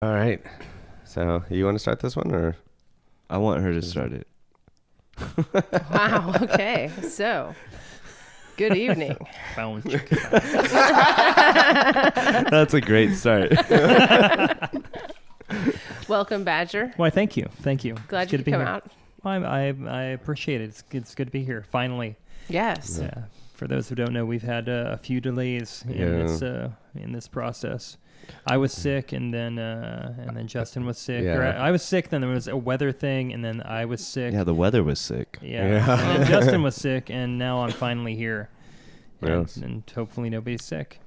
All right. So you want to start this one, or I want her to start it. Wow. Okay. So, good evening. That's a great start. Welcome, Badger. Why, thank you. Thank you. Glad It's you good could to be come here. out. Well, I appreciate it. It's good to be here, finally. Yes. Yeah. For those who don't know, we've had a few delays in this process. I was sick, and then Justin was sick. Yeah. Or I was sick, then there was a weather thing, and then I was sick. Yeah, the weather was sick. Yeah. Yeah. And then Justin was sick, and now I'm finally here. And, Yes. and hopefully nobody's sick.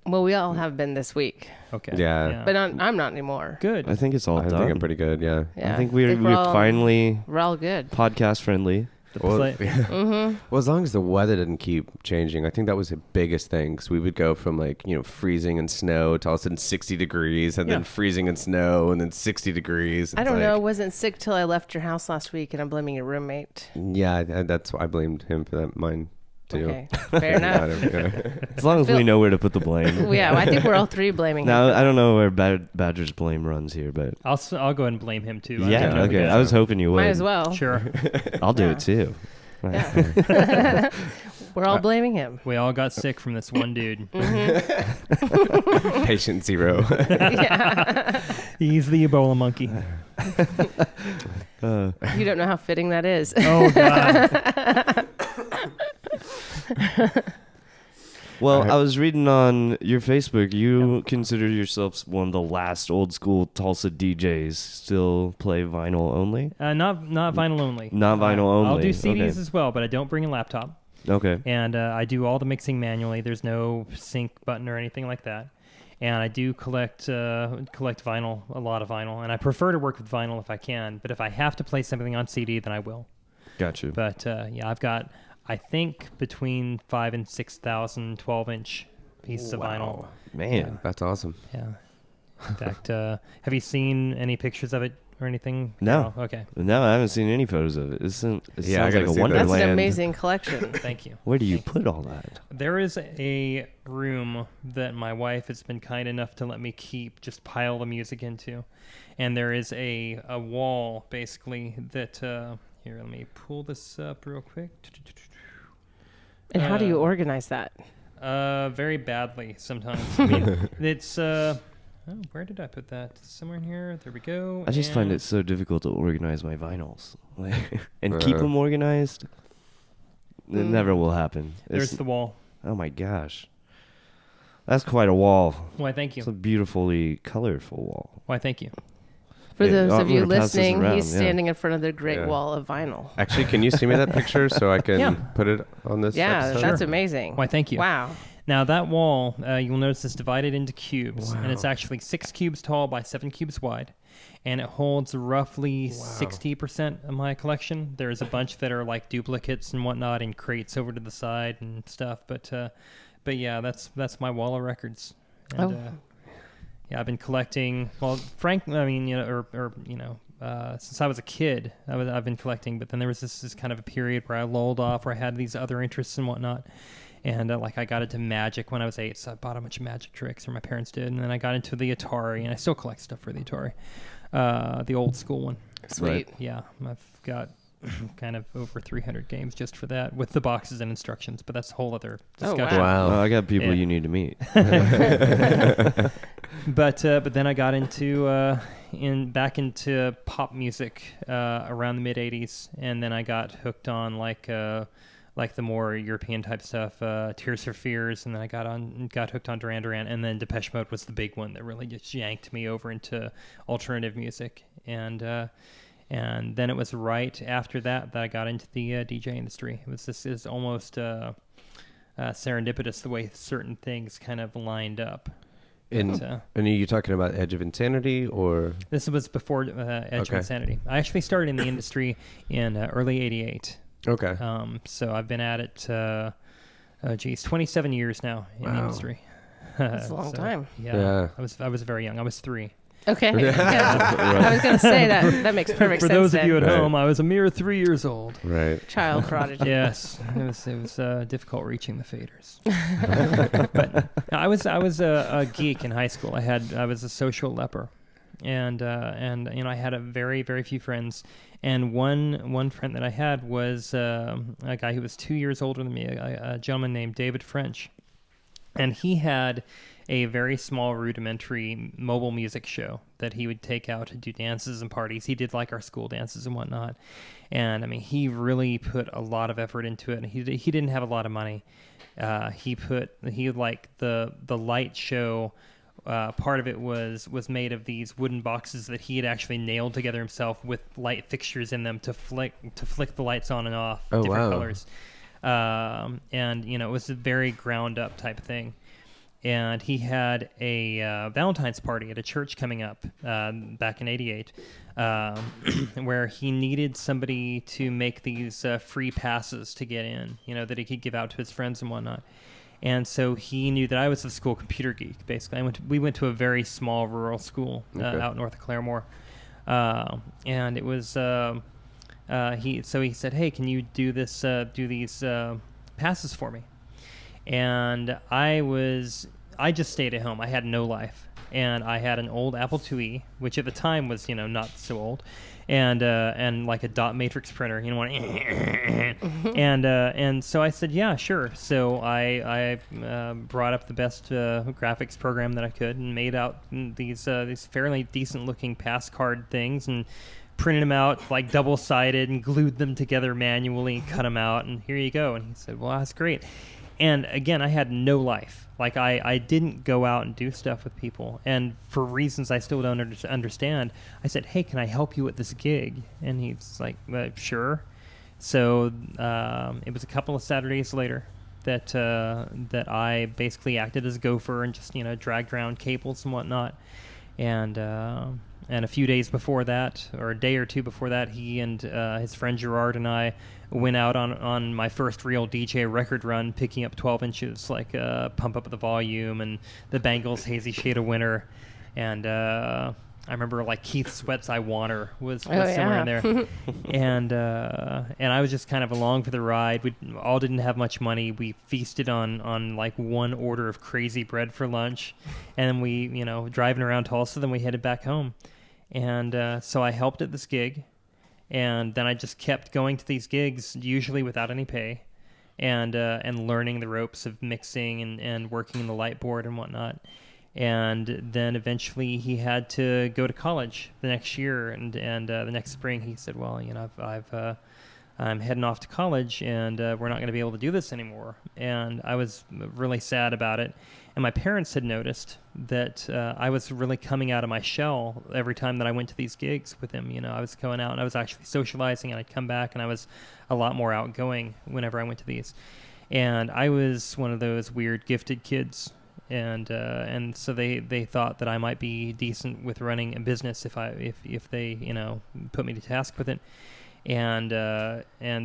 Well, we all have been this week, Okay. Yeah. but I'm not anymore. Good. I think it's all I done. think I'm pretty good. Yeah. Yeah. I think we're all, finally we're all good. podcast friendly. Well, play- Mm-hmm. well, as long as the weather didn't keep changing, I think that was the biggest thing. Because we would go from freezing and snow to all of a sudden 60 degrees, and Yeah. then freezing and snow, and then 60 degrees. I It's don't like- know. I wasn't sick till I left your house last week, and I'm blaming your roommate. Yeah, that's why I blamed him for that. Mine too. Okay. Fair enough. Yeah. As long as feel- we know where to put the blame. Well, yeah, I think we're all three blaming Now, him. I don't know where Badger's blame runs here, but I'll go ahead and blame him, too. I yeah, don't know okay. the I was hoping you would. Might as well. Sure. I'll do Yeah. it too. Yeah. We're all blaming him. We all got sick from this one dude. Patient zero. Yeah. He's the Ebola monkey. You don't know how fitting that is. Oh, God. Well, Alright. I was reading on your Facebook, you consider yourself one of the last old school Tulsa DJs. Still play vinyl only? Not vinyl only. Not vinyl only. I'll do CDs Okay. as well, but I don't bring a laptop. Okay. And I do all the mixing manually. There's no sync button or anything like that. And I do collect vinyl, a lot of vinyl. And I prefer to work with vinyl if I can. But if I have to play something on CD, then I will. Gotcha. But yeah, I've got, I think, between 5,000 and 6,000 12-inch pieces of vinyl. Man. That's awesome. Yeah. In fact, have you seen any pictures of it or anything? No. Oh, okay. No, I haven't seen any photos of it. It Yeah, I sounds gotta like a see that. wonderland. That's an amazing collection. Thank you. Where do you put all that? There is a room that my wife has been kind enough to let me keep, just pile the music into. And there is a wall, basically, that... here, let me pull this up real quick. And how do you organize that? Very badly sometimes. I mean, it's... oh, where did I put that? Somewhere in here. There we go. I just find And- it so difficult to organize my vinyls. And keep Uh. them organized. It never will happen. There's It's- the wall. Oh my gosh. That's quite a wall. Why, thank It's you. a beautifully colorful wall. Why, thank you. For Yeah, those I'm of you gonna pass this listening, around, he's yeah. standing in front of the great Yeah. wall of vinyl. Actually, can you see me that picture so I can Yeah. put it on this Yeah, episode? that's Sure. amazing. Why, thank you. Wow. Now, that wall, you'll notice is divided into cubes, and it's Wow. actually 6 cubes tall by 7 cubes wide, and it holds roughly 60% of my collection. There's a bunch that are like duplicates and whatnot in crates over to the side and stuff, but yeah, that's my wall of records. And, Oh. yeah, I've been collecting. Well, frankly, I mean, since I was a kid, I've been collecting. But then there was this kind of a period where I lulled off, where I had these other interests and whatnot. And I got into Magic when I was 8, so I bought a bunch of Magic tricks, or my parents did. And then I got into the Atari, and I still collect stuff for the Atari, the old school one. Sweet. Yeah, I've got kind of over 300 games just for that, with the boxes and instructions. But that's a whole other Oh, discussion. wow. Oh, I got people Yeah. you need to meet. But then I got into back into pop music around the mid '80s, and then I got hooked on like the more European type stuff, Tears for Fears, and then I got hooked on Duran Duran, and then Depeche Mode was the big one that really just yanked me over into alternative music, and then it was right after that I got into the DJ industry. This is almost serendipitous the way certain things kind of lined up. And, But, and are you talking about Edge of Insanity or? this was before Edge Okay. of Insanity. I actually started in the industry in early '88. Okay. So I've been at it, 27 years now in the Wow. industry. That's a long time. Yeah, Yeah. I was very young. I was 3. Okay. Yeah. I was going to say that makes perfect For sense. those of then. you at Right. home, I was a mere 3 years old. Right. Child prodigy. Yes, it was difficult reaching the faders. But I was a geek in high school. I was a social leper. and I had a very, very few friends. And one friend that I had was a guy who was 2 years older than me, a gentleman named David French. And he had a very small, rudimentary mobile music show that he would take out to do dances and parties. He did like our school dances and whatnot. And I mean, he really put a lot of effort into it. And he didn't have a lot of money. He like the light show. Part of it was made of these wooden boxes that he had actually nailed together himself with light fixtures in them to flick the lights on and off, different colors. And it was a very ground up type thing. And he had a Valentine's party at a church coming up back in '88, where he needed somebody to make these free passes to get in, that he could give out to his friends and whatnot. And so he knew that I was a school computer geek, basically. We went to a very small rural school out north of Claremore. And it was, he said, hey, can you do these passes for me? And I just stayed at home. I had no life. And I had an old Apple IIe, which at the time was, not so old, and like a dot matrix printer, and so I said, yeah, sure. So I brought up the best graphics program that I could and made out these fairly decent looking pass card things and printed them out like double-sided and glued them together manually and cut them out, and here you go. And he said, well, that's great. And again, I had no life. Like I didn't go out and do stuff with people. And for reasons I still don't understand, I said, hey, can I help you with this gig? And he's like, sure. So it was a couple of Saturdays later that I basically acted as a gopher and just, dragged around cables and whatnot. And a few days before that, or a day or two before that, he and his friend Gerard and I went out on my first real DJ record run, picking up 12 inches, like Pump Up the Volume and the Bangles' Hazy Shade of Winter. And I remember like Keith Sweat's I Want Her was somewhere in there. And I was just kind of along for the ride. We all didn't have much money. We feasted on like one order of crazy bread for lunch. And then we, driving around Tulsa, then we headed back home. And so I helped at this gig. And then I just kept going to these gigs, usually without any pay, and learning the ropes of mixing and working the light board and whatnot. And then eventually he had to go to college the next year, and the next spring he said, well, I'm heading off to college, and we're not going to be able to do this anymore. And I was really sad about it. And my parents had noticed that I was really coming out of my shell every time that I went to these gigs with him. I was going out and I was actually socializing, and I'd come back and I was a lot more outgoing whenever I went to these. And I was one of those weird gifted kids. And so they thought that I might be decent with running a business if they put me to task with it. And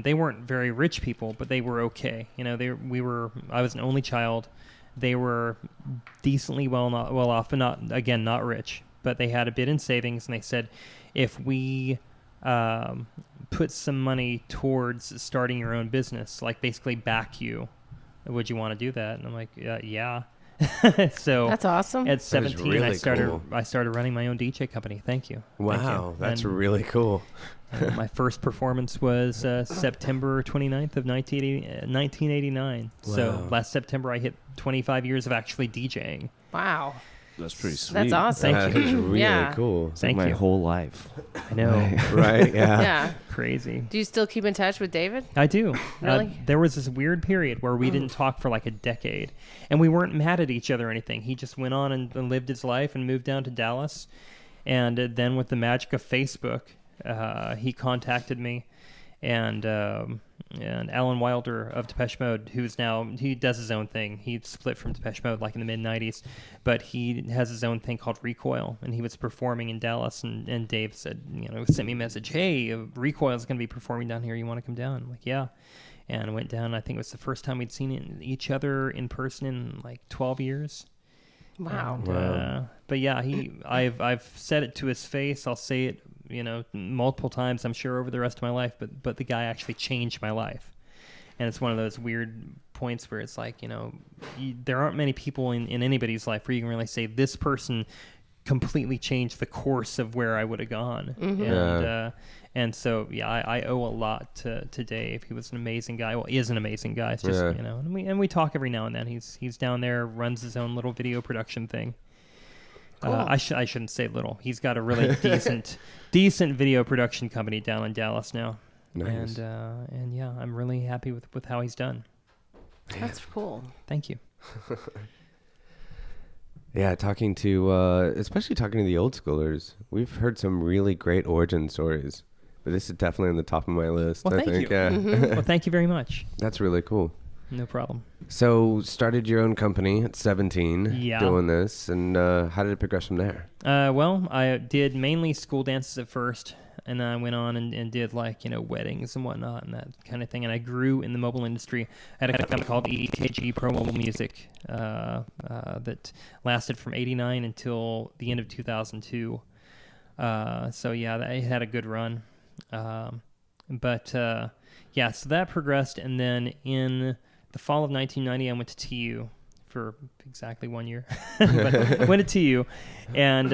they weren't very rich people, but they were okay. I was an only child. They were decently well off, but not rich. But they had a bit in savings, and they said, if we put some money towards starting your own business, like basically back you, would you want to do that? And I'm like, yeah. So that's awesome. At 17, really I started cool. I started running my own DJ company. Thank you. Wow, that's really cool. My first performance was September 29th of 1989. Wow. So last September, I hit 25 years of actually DJing. Wow. That's pretty sweet. That's awesome. Thank That you. is really Yeah. cool. It's like my whole life. I know. Right? Yeah. Yeah. Crazy. Do you still keep in touch with David? I do. Really? There was this weird period where we didn't talk for like a decade, and we weren't mad at each other or anything. He just went on and lived his life and moved down to Dallas. And then with the magic of Facebook, he contacted me, and Alan Wilder of Depeche Mode, he does his own thing. He split from Depeche Mode like in the mid-90s, but he has his own thing called Recoil, and he was performing in Dallas, and Dave said, sent me a message, hey, Recoil is going to be performing down here. You want to come down? I'm like, yeah. And I went down. I think it was the first time we'd seen each other in person in like 12 years. Wow. And, but yeah, I've said it to his face. I'll say it, multiple times, I'm sure, over the rest of my life. But the guy actually changed my life, and it's one of those weird points where it's like, there aren't many people in anybody's life where you can really say this person completely changed the course of where I would have gone. And so, I owe a lot to Dave. He was an amazing guy. Well, he is an amazing guy. It's just, and we talk every now and then. He's down there, runs his own little video production thing. Cool. I shouldn't say little. He's got a really decent video production company down in Dallas now. Nice. And yeah, I'm really happy with how he's done. That's cool. Thank you. Yeah, especially talking to the old schoolers, we've heard some really great origin stories. But this is definitely on the top of my list. Well, I thank think. you. Yeah. Well, thank you very much. That's really cool. No problem. So, started your own company at 17, Yeah. doing this, and how did it progress from there? Well, I did mainly school dances at first, and then I went on and did weddings and whatnot and that kind of thing. And I grew in the mobile industry. I had a company called EKG Pro Mobile Music that lasted from '89 until the end of 2002. So yeah, I had a good run. So that progressed, and then in the fall of 1990, I went to TU for exactly 1 year. But went to TU, and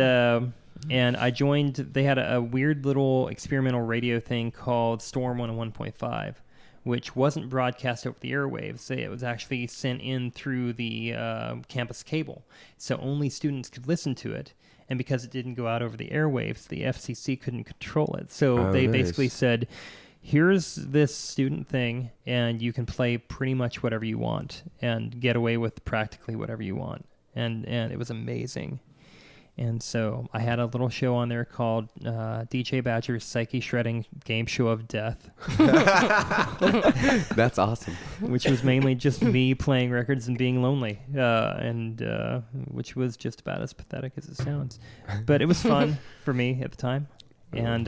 I joined. They had a weird little experimental radio thing called Storm 101.5, which wasn't broadcast over the airwaves. It was actually sent in through the campus cable, so only students could listen to it. And because it didn't go out over the airwaves, the FCC couldn't control it. So they basically said, here's this student thing, and you can play pretty much whatever you want and get away with practically whatever you want. And it was amazing. And so I had a little show on there called DJ Badger's Psyche Shredding Game Show of Death. That's awesome. Which was mainly just me playing records and being lonely, which was just about as pathetic as it sounds. But it was fun for me at the time. And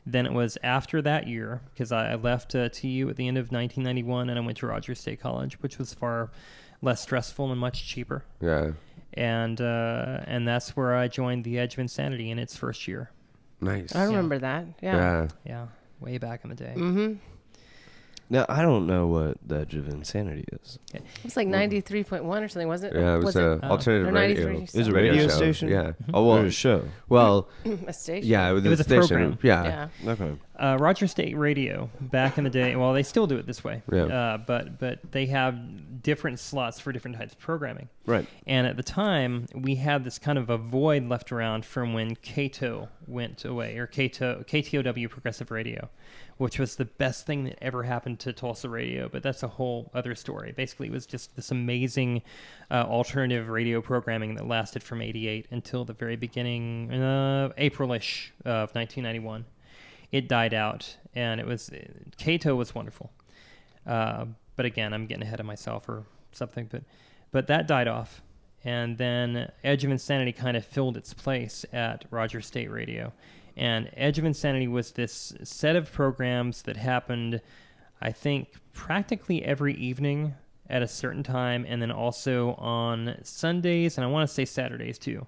then it was after that year, because I left TU at the end of 1991, and I went to Rogers State College, which was far less stressful and much cheaper. Yeah. And that's where I joined the Edge of Insanity in its first year. Nice. I remember that. Yeah. Yeah, way back in the day. Mm-hmm. Now, I don't know what the Edge of Insanity is. It was like 93.1 or something, wasn't it? Yeah, it was alternative Or radio. 93 It was a radio show. station? Yeah. Oh, well, a show. Well, a station? yeah, it was, It was a station. program. Yeah. Yeah. Okay. Rogers State Radio back in the day. Well, they still do it this way. Yeah. But they have different slots for different types of programming. Right. And at the time, we had this kind of a void left around from when KTOW went away, or KTOW Progressive Radio, which was the best thing that ever happened to Tulsa radio. But that's a whole other story. Basically, it was just this amazing alternative radio programming that lasted from '88 until the very beginning, April-ish of 1991. It died out, and KTOW was wonderful. But again, I'm getting ahead of myself or something. But that died off, and then Edge of Insanity kind of filled its place at Rogers State Radio. And Edge of Insanity was this set of programs that happened, I think, practically every evening at a certain time, and then also on Sundays, and I want to say Saturdays too.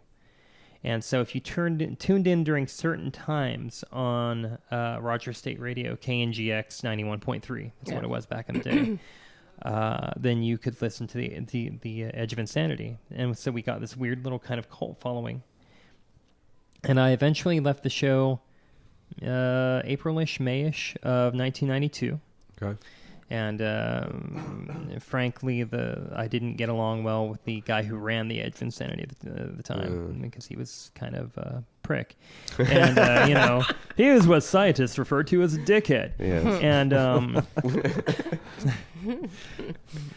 And so if you tuned in during certain times on Rogers State Radio, KNGX 91.3, that's what it was back in the day, then you could listen to the Edge of Insanity. And so we got this weird little kind of cult following. And I eventually left the show April-ish, May-ish of 1992. Okay. And frankly, I didn't get along well with the guy who ran the Edge of Insanity at the time because he was kind of a prick. And, he was what scientists refer to as a dickhead. Yes. And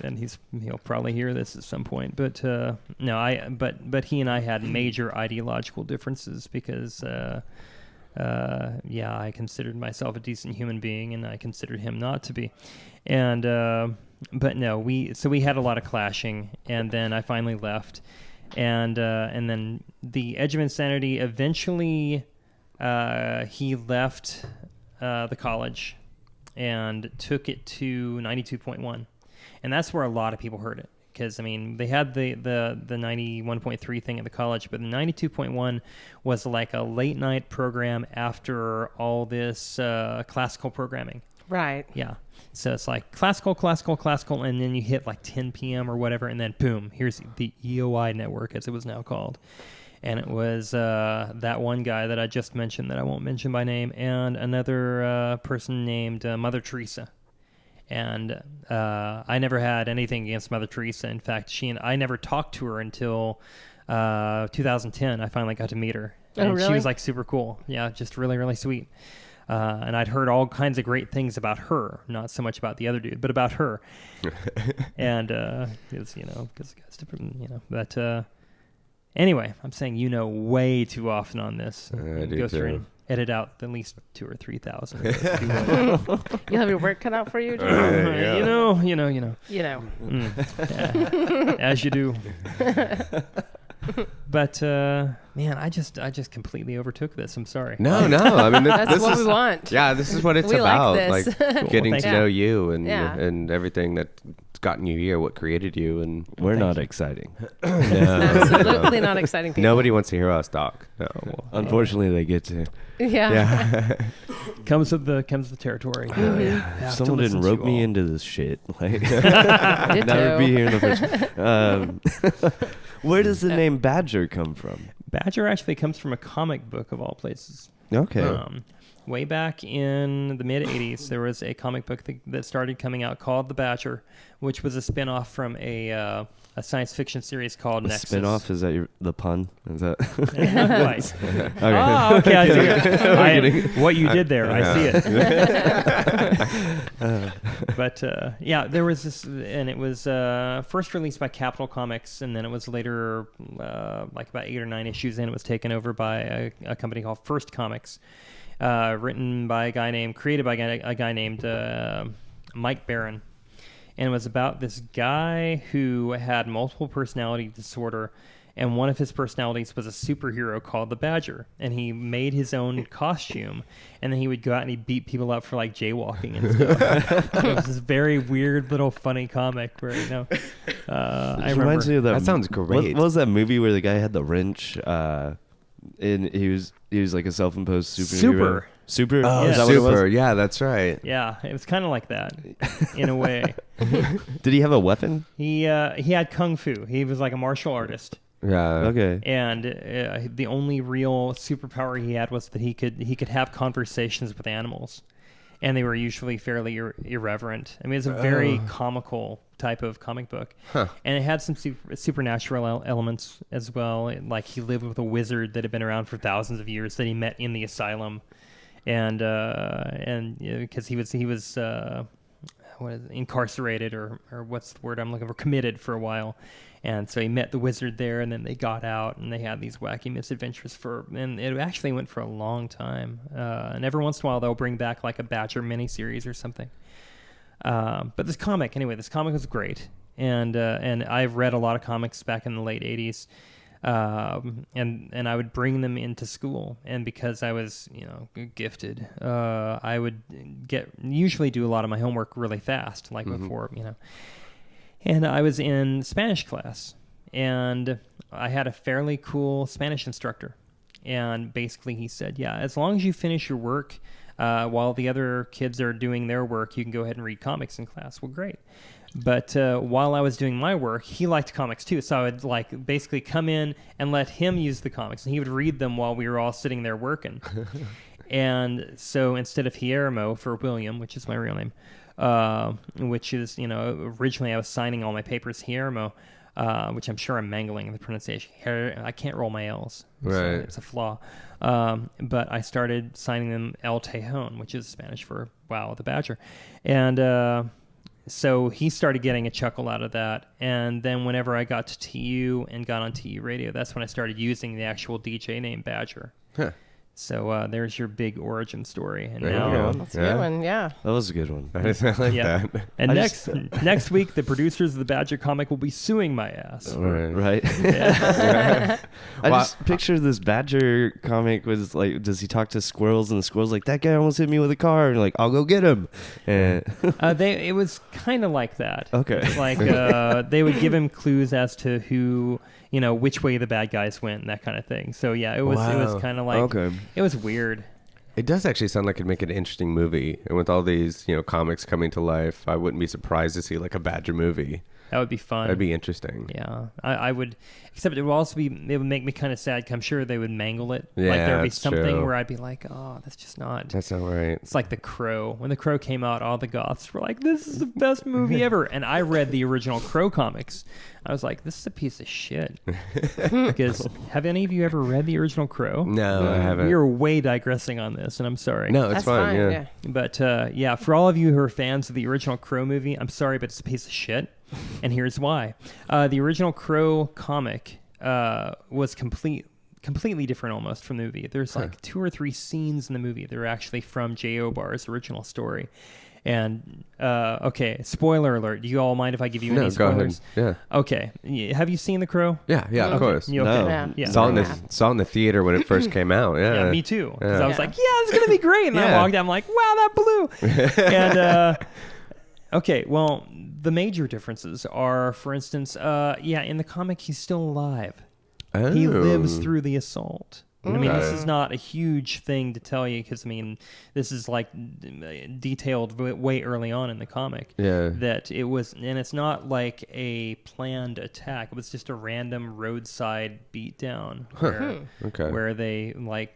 and he'll probably hear this at some point. But but he and I had major ideological differences because I considered myself a decent human being, and I considered him not to be. And but no, we had a lot of clashing, and then I finally left, and then the Edge of Insanity eventually he left the college and took it to 92.1, and that's where a lot of people heard it. Because, I mean, they had the 91.3 thing at the college, but the 92.1 was like a late night program after all this classical programming. Right. Yeah. So it's like classical, and then you hit like 10 p.m. or whatever, and then boom, here's the EOI network, as it was now called. And it was that one guy that I just mentioned that I won't mention by name, and another person named Mother Teresa. And I never had anything against Mother Teresa. In fact, I never talked to her until 2010. I finally got to meet her. And really? She was like super cool. Yeah, just really, really sweet. And I'd heard all kinds of great things about her, not so much about the other dude, but about her. And it's, because guys different, but anyway, I'm saying way too often on this. I do Go through too. and edit out at least 2,000 or 3,000. You'll have your work cut out for you, Jim. Yeah. You know. Mm. As you do. But man, I just completely overtook this. I'm sorry. No. I mean, That's this what is, we want. Yeah, this is what it's We like about. this. Like getting Thank to you. know you and Yeah. and everything that's gotten you here, what created you, and We're Thank not you. exciting. Absolutely not exciting people. Nobody wants to hear us talk. No. Unfortunately, they get to. Yeah. Yeah. Comes with the territory. Mhm. If someone didn't rope me into this shit, like Ditto. that would be here in the first. Where does the name Badger come from? Badger actually comes from a comic book of all places. Okay. Way back in the mid 80s, there was a comic book that started coming out called The Badger, which was a spin-off from a science fiction series called The Nexus. spin-off? Is that the pun? Is that? Right. Okay. Oh, okay. I see it. What you did there, I see it. But yeah, there was this, and it was first released by Capitol Comics, and then it was later, like about 8 or 9 issues in, it was taken over by a company called First Comics, created by a guy named Mike Barron. And it was about this guy who had multiple personality disorder, and one of his personalities was a superhero called the Badger. And he made his own costume, and then he would go out and he'd beat people up for like jaywalking and stuff. It was this very weird little funny comic where I Reminds me remember. of That sounds great. What was that movie where the guy had the wrench? And he was like a self-imposed superhero. Super. Oh, Yeah. Is that what it was? super. Yeah, that's right. Yeah, it was kind of like that in a way. Did he have a weapon? He had kung fu. He was like a martial artist. Yeah. Okay. And the only real superpower he had was that he could have conversations with animals, and they were usually fairly irreverent. I mean, it's a very comical type of comic book, and it had some supernatural elements as well. Like he lived with a wizard that had been around for thousands of years that he met in the asylum, and because he was incarcerated or what's the word I'm looking for, committed for a while. And so he met the wizard there, and then they got out, and they had these wacky misadventures and it actually went for a long time. And every once in a while, they'll bring back like a Badger miniseries or something. But this comic was great. And I've read a lot of comics back in the late 80s. And I would bring them into school, and because I was, gifted, I would usually do a lot of my homework really fast, like before, And I was in Spanish class, and I had a fairly cool Spanish instructor. And basically he said, yeah, as long as you finish your work while the other kids are doing their work, you can go ahead and read comics in class. Well, great. But while I was doing my work, he liked comics too. So I would basically come in and let him use the comics, and he would read them while we were all sitting there working. And so instead of Guillermo for William, which is my real name, which is, originally I was signing all my papers Guillermo, which I'm sure I'm mangling the pronunciation. I can't roll my L's. Right. So it's a flaw. But I started signing them El Tejon, which is Spanish for wow, the Badger. And so he started getting a chuckle out of that. And then whenever I got to TU and got on TU radio, that's when I started using the actual DJ name Badger. Huh. So there's your big origin story. And There you now, go. That's a good one, yeah. That was a good one. I like Yeah. that. and I next week, the producers of the Badger comic will be suing my ass. Right. Yeah. I Well, just picture this Badger comic was like, does he talk to squirrels, and the squirrel's like, that guy almost hit me with a car, and like, I'll go get him. And It was kind of like that. Okay. It's like they would give him clues as to who, which way the bad guys went and that kind of thing. So yeah, it was Wow. kind of like, okay. it was weird. It does actually sound like it'd make an interesting movie. And with all these, comics coming to life, I wouldn't be surprised to see like a Badger movie. That would be fun. That'd be interesting. Yeah, I would, except it would also be, it would make me kind of sad 'cause I'm sure they would mangle it. Yeah, like there'd be that's something true. where I'd be like, oh, that's just not. That's not right. It's like The Crow. When The Crow came out, all the goths were like, this is the best movie ever. And I read the original Crow comics. I was like, this is a piece of shit. Because have any of you ever read the original Crow? No, I haven't. We are way digressing on this, and I'm sorry. No, it's That's fine. fine. Yeah. But yeah, for all of you who are fans of the original Crow movie, I'm sorry, but it's a piece of shit. And here's why. The original Crow comic was completely different almost from the movie. There's like 2 or 3 scenes in the movie that are actually from J.O. Barr's original story. And okay, spoiler alert. Do you all mind if I give you any No, go ahead. spoilers? Yeah. Okay. Have you seen The Crow? Yeah, of course. You okay? No. Yeah. Yeah. Saw it Yeah. saw it in the theater when it first came out. Yeah. Yeah, me too. Because Yeah. I was like, yeah, it's going to be great. And I Yeah. walked out, I'm like, wow, that blew. And, okay, well, the major differences are, for instance, in the comic, he's still alive. He lives Oh. through the assault. I mean, this is not a huge thing to tell you because, I mean, this is like detailed way early on in the comic. Yeah. That it was, and it's not like a planned attack. It was just a random roadside beatdown Okay. where they like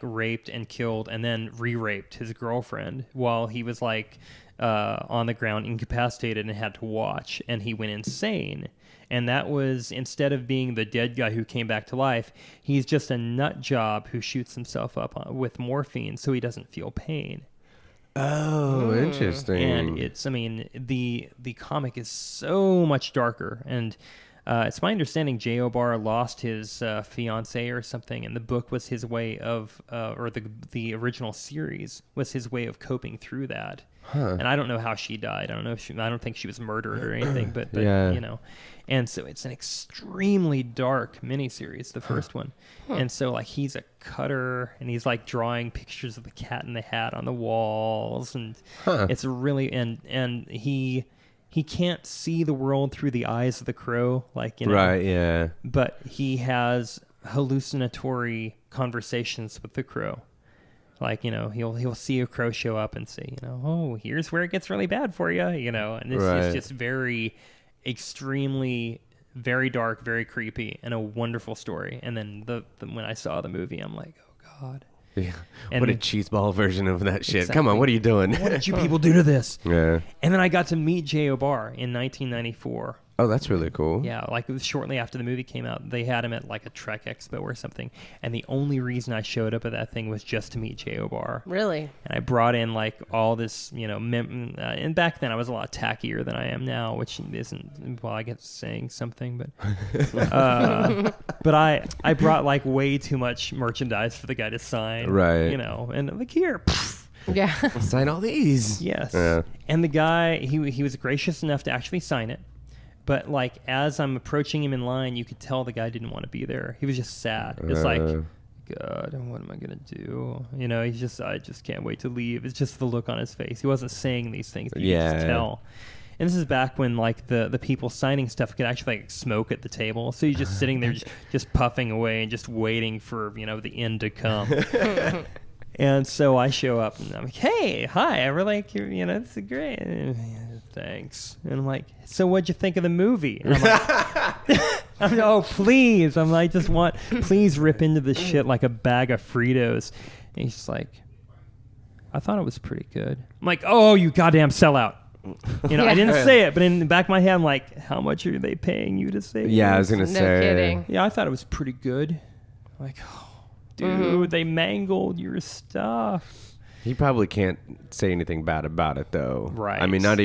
raped and killed and then re-raped his girlfriend while he was like on the ground incapacitated and had to watch, and he went insane. And that was, instead of being the dead guy who came back to life, he's just a nut job who shoots himself up with morphine so he doesn't feel pain. Oh, interesting. And it's, I mean, the comic is so much darker. And it's my understanding J.O. Barr lost his fiancée or something, and the book was his way of, or the original series was his way of coping through that. Huh. And I don't know how she died. I don't know if I don't think she was murdered or anything, but Yeah. you know. And so it's an extremely dark miniseries, the first one. And so like he's a cutter and he's like drawing pictures of the Cat in the Hat on the walls, and it's really and he can't see the world through the eyes of the crow, like, you know. Right, yeah. But he has hallucinatory conversations with the crow. Like, you know, he'll see a crow show up and say, you know, oh, here's where it gets really bad for you, you know. And this Right. is just very, extremely, very dark, very creepy, and a wonderful story. And then when I saw the movie, I'm like, oh God. Yeah. And What a cheeseball version of that shit. Exactly. Come on, what are you doing? What did you people do to this? Yeah. And then I got to meet J.O. Barr in 1994. Oh, that's really cool. Yeah, like it was shortly after the movie came out. They had him at like a Trek Expo or something. And the only reason I showed up at that thing was just to meet J.O. Barr. Really? And I brought in like all this, you know, and back then I was a lot tackier than I am now, which isn't, well, I guess saying something, but but I brought like way too much merchandise for the guy to sign. Right. You know, and I'm like, here, pff, Yeah. Sign all these. yes. Yeah. And the guy, he was gracious enough to actually sign it. But like as I'm approaching him in line, you could tell the guy didn't want to be there. He was just sad. It's like, God, what am I gonna do? You know, I just can't wait to leave. It's just the look on his face. He wasn't saying these things. But you could just tell. And this is back when like the people signing stuff could actually like smoke at the table. So you're just sitting there just puffing away and just waiting for, you know, the end to come. And so I show up and I'm like, hey, hi, I really like your, you know, this is great. Thanks. And I'm like, so what'd you think of the movie? And I'm like, oh, please. I'm like, please rip into this shit like a bag of Fritos. And he's just like, I thought it was pretty good. I'm like, oh, you goddamn sellout. You know, I didn't say it, but in the back of my head, I'm like, how much are they paying you to say Yeah, I this? was going to No say. kidding. Yeah, I thought it was pretty good. Like, oh, dude, they mangled your stuff. He probably can't say anything bad about it, though. Right. I mean, not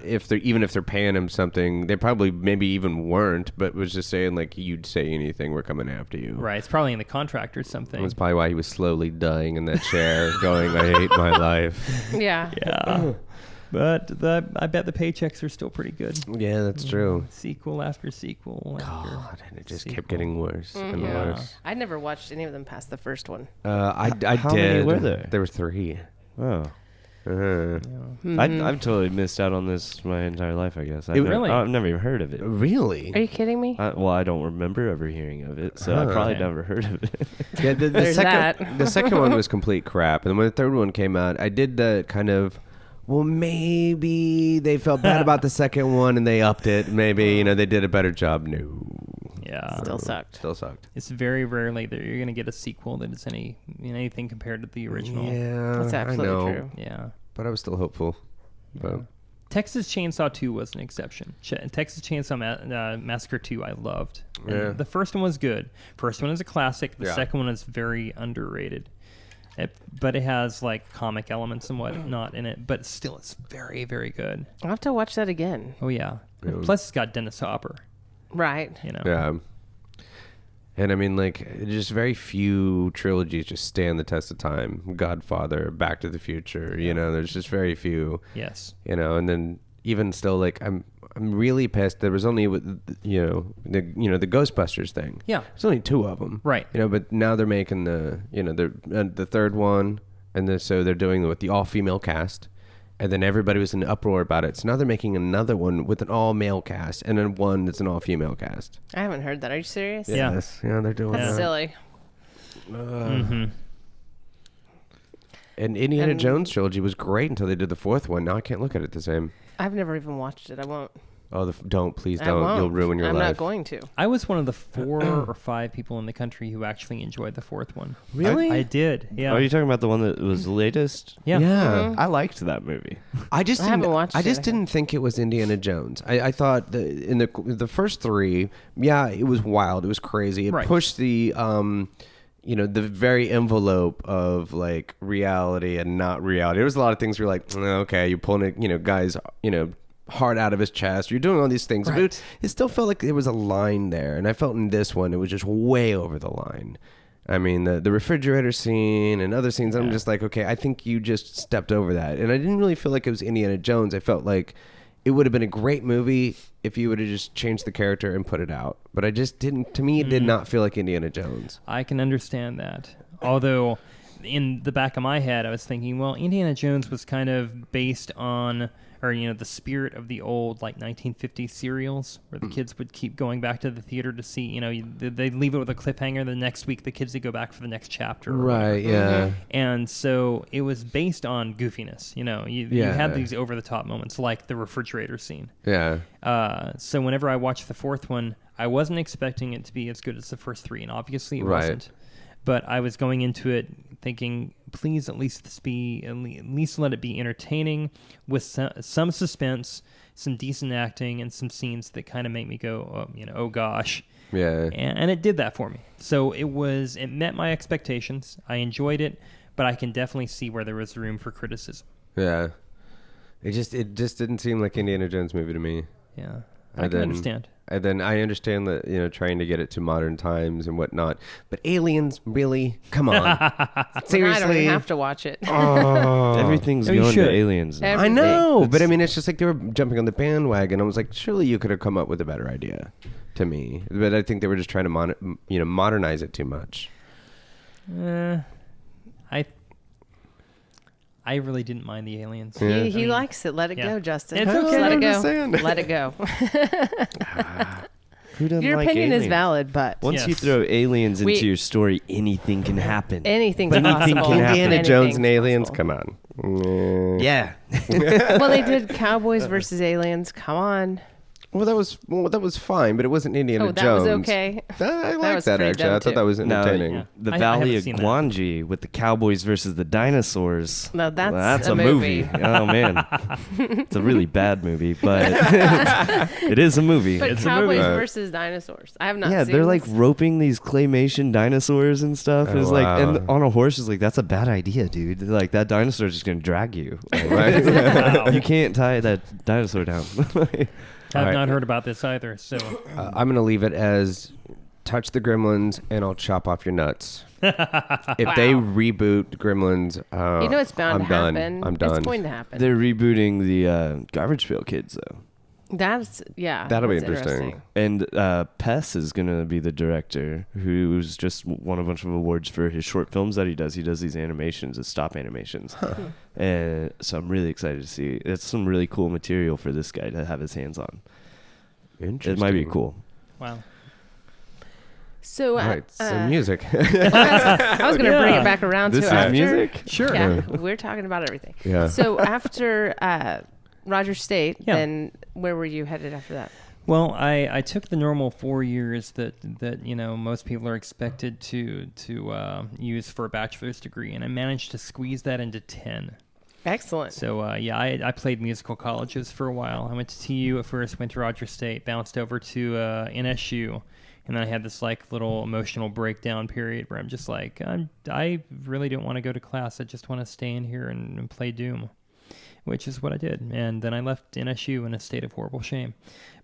if they're paying him something. They probably maybe even weren't, but was just saying like, you'd say anything, we're coming after you. Right, it's probably in the contract or something. That's probably why he was slowly dying in that chair, going, "I hate my life." Yeah. Yeah. But I bet the paychecks are still pretty good. Yeah, that's true. Sequel after sequel. God, and it just kept sequel. getting worse and Yeah. worse. I never watched any of them past the first one. I How did. many were there? There were 3. Oh. I've totally missed out on this my entire life, I guess. Really? I've never even heard of it. Really? Are you kidding me? Well, I don't remember ever hearing of it, so I probably Okay. never heard of it. Yeah, the There's second that. the second one was complete crap, and when the third one came out, I did the kind of well, maybe they felt bad about the second one and they upped it. Maybe, they did a better job. No. Yeah. Still sucked. Still sucked. It's very rarely that you're going to get a sequel that is anything compared to the original. Yeah, That's absolutely I know, true. Yeah. but I was still hopeful. But Texas Chainsaw 2 was an exception. Texas Chainsaw Massacre 2 I loved. And Yeah. the first one was good. First one is a classic. The Yeah. second one is very underrated. But it has like comic elements and whatnot in it. But still, it's very, very good. I'll have to watch that again. Oh, yeah. Yeah. Plus, it's got Dennis Hopper. Right. yeah. And I mean, like, just very few trilogies just stand the test of time. Godfather, Back to the Future, there's just very few. Yes. And then even still, like, I'm really pissed. There was only the Ghostbusters thing. Yeah. There's only 2 of them. Right. But now they're making the third one, and so they're doing it with the all-female cast, and then everybody was in an uproar about it. So now they're making another one with an all-male cast, and then one that's an all-female cast. I haven't heard that. Are you serious? Yeah. Yes. Yeah, they're doing That's that. silly. Mm-hmm. And Indiana And- Jones trilogy was great until they did the 4th one. Now I can't look at it the same. I've never even watched it. I won't. Oh, please I don't. won't. You'll ruin your I'm life. not going to. I was one of the 4 or 5 people in the country who actually enjoyed the 4th one. Really? I did. Yeah. Are you talking about the one that was the latest? Yeah. Mhm. I liked that movie. I just I haven't didn't. watched I it. just didn't think it was Indiana Jones. I thought in the first 3, yeah, it was wild. It was crazy. It Right. pushed the the very envelope of like reality and not reality. There was a lot of things where you're like, okay, you're pulling it, guys, heart out of his chest. You're doing all these things, Right. but it still felt like there was a line there, and I felt in this one it was just way over the line. I mean, the refrigerator scene and other scenes, I'm just like, okay, I think you just stepped over that. And I didn't really feel like it was Indiana Jones. I felt like it would have been a great movie if you would have just changed the character and put it out. But I just didn't, to me, it did not feel like Indiana Jones. I can understand that. Although, in the back of my head, I was thinking, well, Indiana Jones was kind of based on, or the spirit of the old like 1950s serials, where the kids would keep going back to the theater to see. They'd leave it with a cliffhanger. The next week, the kids would go back for the next chapter. or whatever. Right, yeah. And so it was based on goofiness. You Yeah. had these over the top moments, like the refrigerator scene. Yeah. So whenever I watched the 4th one, I wasn't expecting it to be as good as the first 3, and obviously it Right. wasn't. But I was going into it thinking, please at least let it be entertaining with some suspense, some decent acting, and some scenes that kind of make me go, oh gosh. Yeah. And it did that for me. So it met my expectations. I enjoyed it, but I can definitely see where there was room for criticism. Yeah. It just didn't seem like Indiana Jones movie to me. Yeah, I And can then- understand. And then I understand that, trying to get it to modern times and whatnot. But aliens, really? Come on. I don't Seriously? even have to watch it. Oh. Everything's Oh, you going to should. aliens now. I know, It's- but I mean, it's just like they were jumping on the bandwagon. I was like, surely you could have come up with a better idea to me. But I think they were just trying to modernize it too much. I really didn't mind the aliens. Yeah. He likes it. Let it Yeah. go, Justin. It's Just okay, Let it I'm go. just saying. Let it go. Who doesn't Your like opinion is aliens? valid, but Once you Yes. throw aliens into We- your story, anything can happen. anything's Anything possible. can happen. Indiana Jones and Anything's aliens, possible. come on. Yeah. Well, they did Cowboys versus Aliens. Come on. Well, that was fine, but it wasn't Indiana Oh, that Jones. was okay. I liked was that pretty actually. dumb, I thought too. that was No, entertaining. yeah. The I Valley haven't of seen that. Guanji with the Cowboys versus the dinosaurs. No, that's Well, a a movie. Oh man, it's a really bad movie, but it is a movie. But It's a Cowboys movie. versus dinosaurs. I have not Yeah, seen they're like this. roping these claymation dinosaurs and stuff. Oh, It's like, wow. and on a horse is like, that's a bad idea, dude. Like that dinosaur's just gonna drag you. Right? Wow. You can't tie that dinosaur down. I've All right. not heard about this either. So I'm going to leave it as touch the Gremlins and I'll chop off your nuts. If they reboot Gremlins, It's bound I'm to done. happen. I'm done. It's going to happen. They're rebooting the Garbage Pail Kids though, That'll be that's interesting. and Pess is gonna be the director, who's just won a bunch of awards for his short films that he does. He does these animations, as stop animations, and so I'm really excited to see. It's some really cool material for this guy to have his hands on. Interesting. It might be cool. wow. So, Right. So music. I was going to bring it back around This to is after. music? Sure. Yeah, we're talking about everything. Yeah. So after Rogers State, Yeah. then where were you headed after that? Well, I took the normal 4 years that most people are expected to use for a bachelor's degree, and I managed to squeeze that into 10. Excellent. So I played musical colleges for a while. I went to TU at first, went to Rogers State, bounced over to NSU, and then I had this like little emotional breakdown period where I'm just like, I really don't want to go to class. I just want to stay in here and play Doom, which is what I did. And then I left NSU in a state of horrible shame.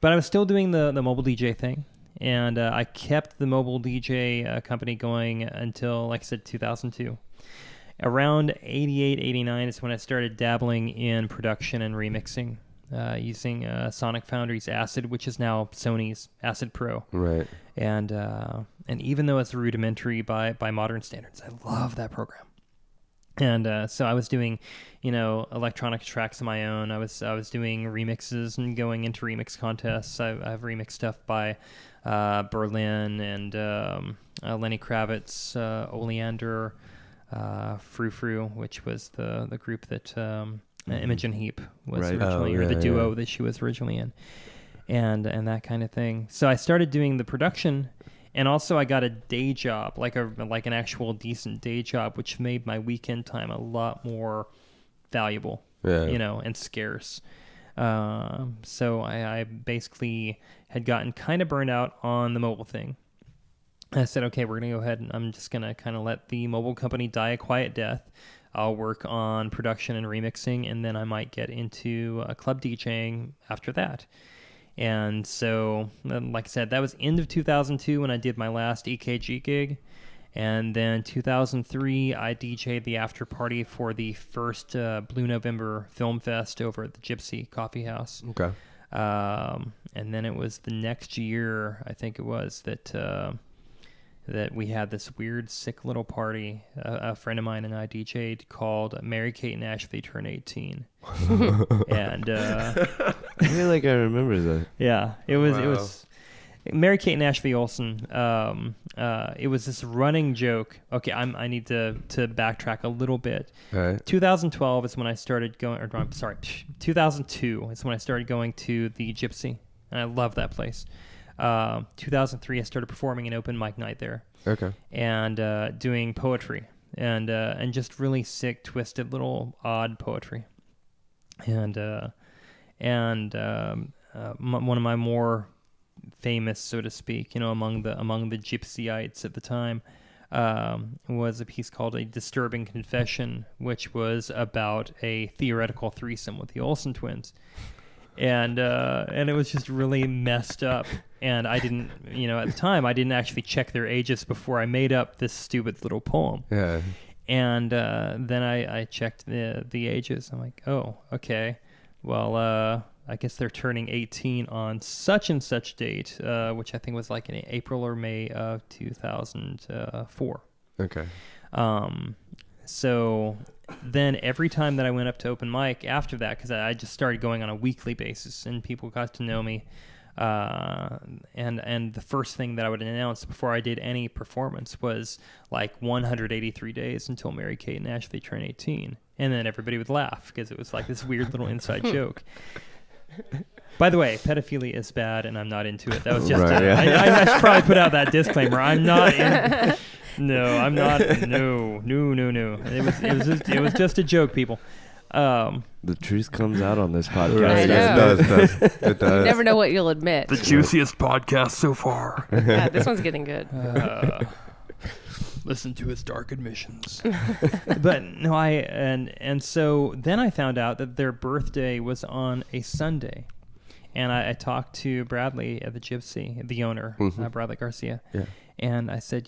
But I was still doing the mobile DJ thing, and I kept the mobile DJ company going until, like I said, 2002. Around 88, 89 is when I started dabbling in production and remixing using Sonic Foundry's Acid, which is now Sony's Acid Pro. Right. And even though it's rudimentary by modern standards, I love that program. And so I was doing, electronic tracks of my own. I was doing remixes and going into remix contests. I've remixed stuff by Berlin and Lenny Kravitz, Oleander, Frou Frou, which was the group that Imogen Heap was Right. originally, or the duo that she was originally in, and that kind of thing. So I started doing the production, and also I got a day job, like an actual decent day job, which made my weekend time a lot more valuable, and scarce. So I basically had gotten kind of burned out on the mobile thing. I said, okay, we're going to go ahead and I'm just going to kind of let the mobile company die a quiet death. I'll work on production and remixing, and then I might get into club DJing after that. And so, like I said, that was end of 2002 when I did my last EKG gig. And then 2003, I DJ'd the after party for the first Blue November Film Fest over at the Gypsy Coffee House. Okay. And then it was the next year, I think it was, that we had this weird, sick little party. A friend of mine and I DJ'd called Mary-Kate and Ashley Turn 18. And I feel like I remember that. yeah, it was Mary-Kate and Ashley Olsen. It was this running joke. Okay, I need to backtrack a little bit. All right. 2012 is when I started going, or I'm sorry, 2002 is when I started going to the Gypsy, and I love that place. 2003, I started performing an open mic night there. Okay. And doing poetry and just really sick, twisted, little odd poetry. And one of my more famous, so to speak, among the Gypsyites at the time, was a piece called A Disturbing Confession, which was about a theoretical threesome with the Olsen twins. And it was just really messed up. And I didn't, at the time, I didn't actually check their ages before I made up this stupid little poem. Yeah. And then I checked the ages. I'm like, oh, okay. Well, I guess they're turning 18 on such and such date, which I think was like in April or May of 2004. Okay. So then every time that I went up to open mic after that, because I just started going on a weekly basis and people got to know me, and the first thing that I would announce before I did any performance was like 183 days until Mary-Kate and Ashley turn 18. And then everybody would laugh because it was like this weird little inside joke. By the way, pedophilia is bad and I'm not into it. That was just, Right, yeah. I should probably put out that disclaimer. I'm not in, no, I'm not, no. It was just a joke, people. The truth comes out on this podcast. I Right. know. It does. It does. You never know what you'll admit. The juiciest podcast so far. Yeah, this one's getting good. Listen to his dark admissions. But no, and so then I found out that their birthday was on a Sunday. And I talked to Bradley at the Gypsy, the owner, Bradley Garcia. Yeah. And I said,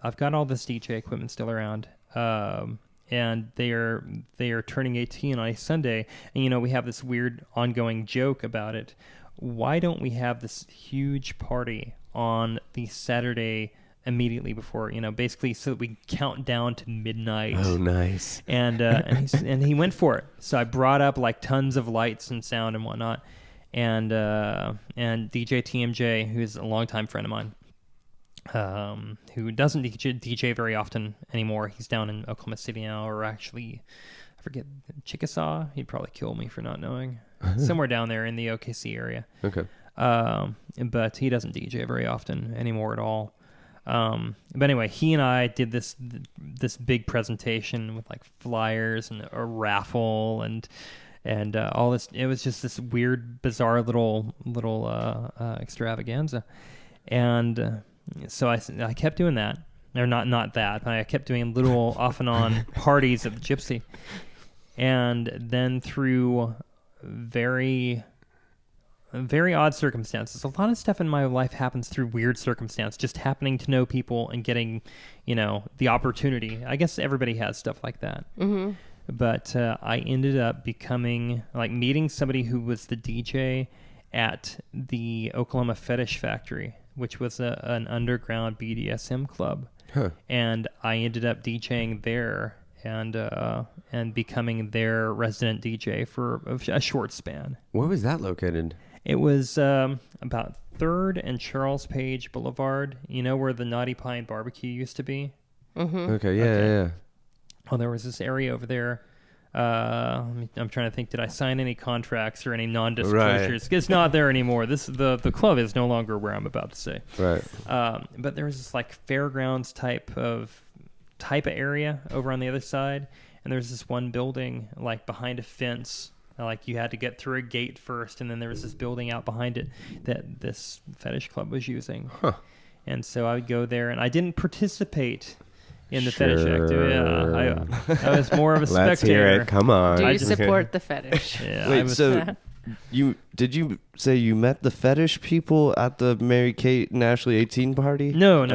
I've got all this DJ equipment still around. And they are turning 18 on a Sunday. And, we have this weird ongoing joke about it. Why don't we have this huge party on the Saturday immediately before, basically so that we count down to midnight. Oh, nice. And he went for it. So I brought up like tons of lights and sound and whatnot. And DJ TMJ, who's a longtime friend of mine, who doesn't DJ very often anymore. He's down in Oklahoma City now, or actually, I forget, Chickasaw. He'd probably kill me for not knowing. Somewhere down there in the OKC area. Okay. But he doesn't DJ very often anymore at all. But anyway, he and I did this big presentation with like flyers and a raffle and all this. It was just this weird, bizarre little extravaganza. And so I kept doing that. Or not that, but I kept doing little off and on parties at the Gypsy. And then through very odd circumstances. A lot of stuff in my life happens through weird circumstance, just happening to know people and getting, the opportunity. I guess everybody has stuff like that. Mm-hmm. But I ended up meeting somebody who was the DJ at the Oklahoma Fetish Factory, which was an underground BDSM club. Huh. And I ended up DJing there and becoming their resident DJ for a short span. Where was that located? It was about 3rd and Charles Page Boulevard. You know where the Naughty Pine Barbecue used to be? Mm-hmm. Okay, yeah. Oh, there was this area over there. I'm trying to think, did I sign any contracts or any non-disclosures? Right. It's not there anymore. The club is no longer where I'm about to say. Right. But there was this like fairgrounds type of area over on the other side. And there's this one building like behind a fence. Like you had to get through a gate first, and then there was this building out behind it that this fetish club was using. Huh. And so I would go there, and I didn't participate in the fetish activity. Yeah, I was more of a spectator. Let's hear it. Come on. Do you support the fetish? Yeah, Wait, so did you say you met the fetish people at the Mary Kate and Ashley 18 party? No. Okay.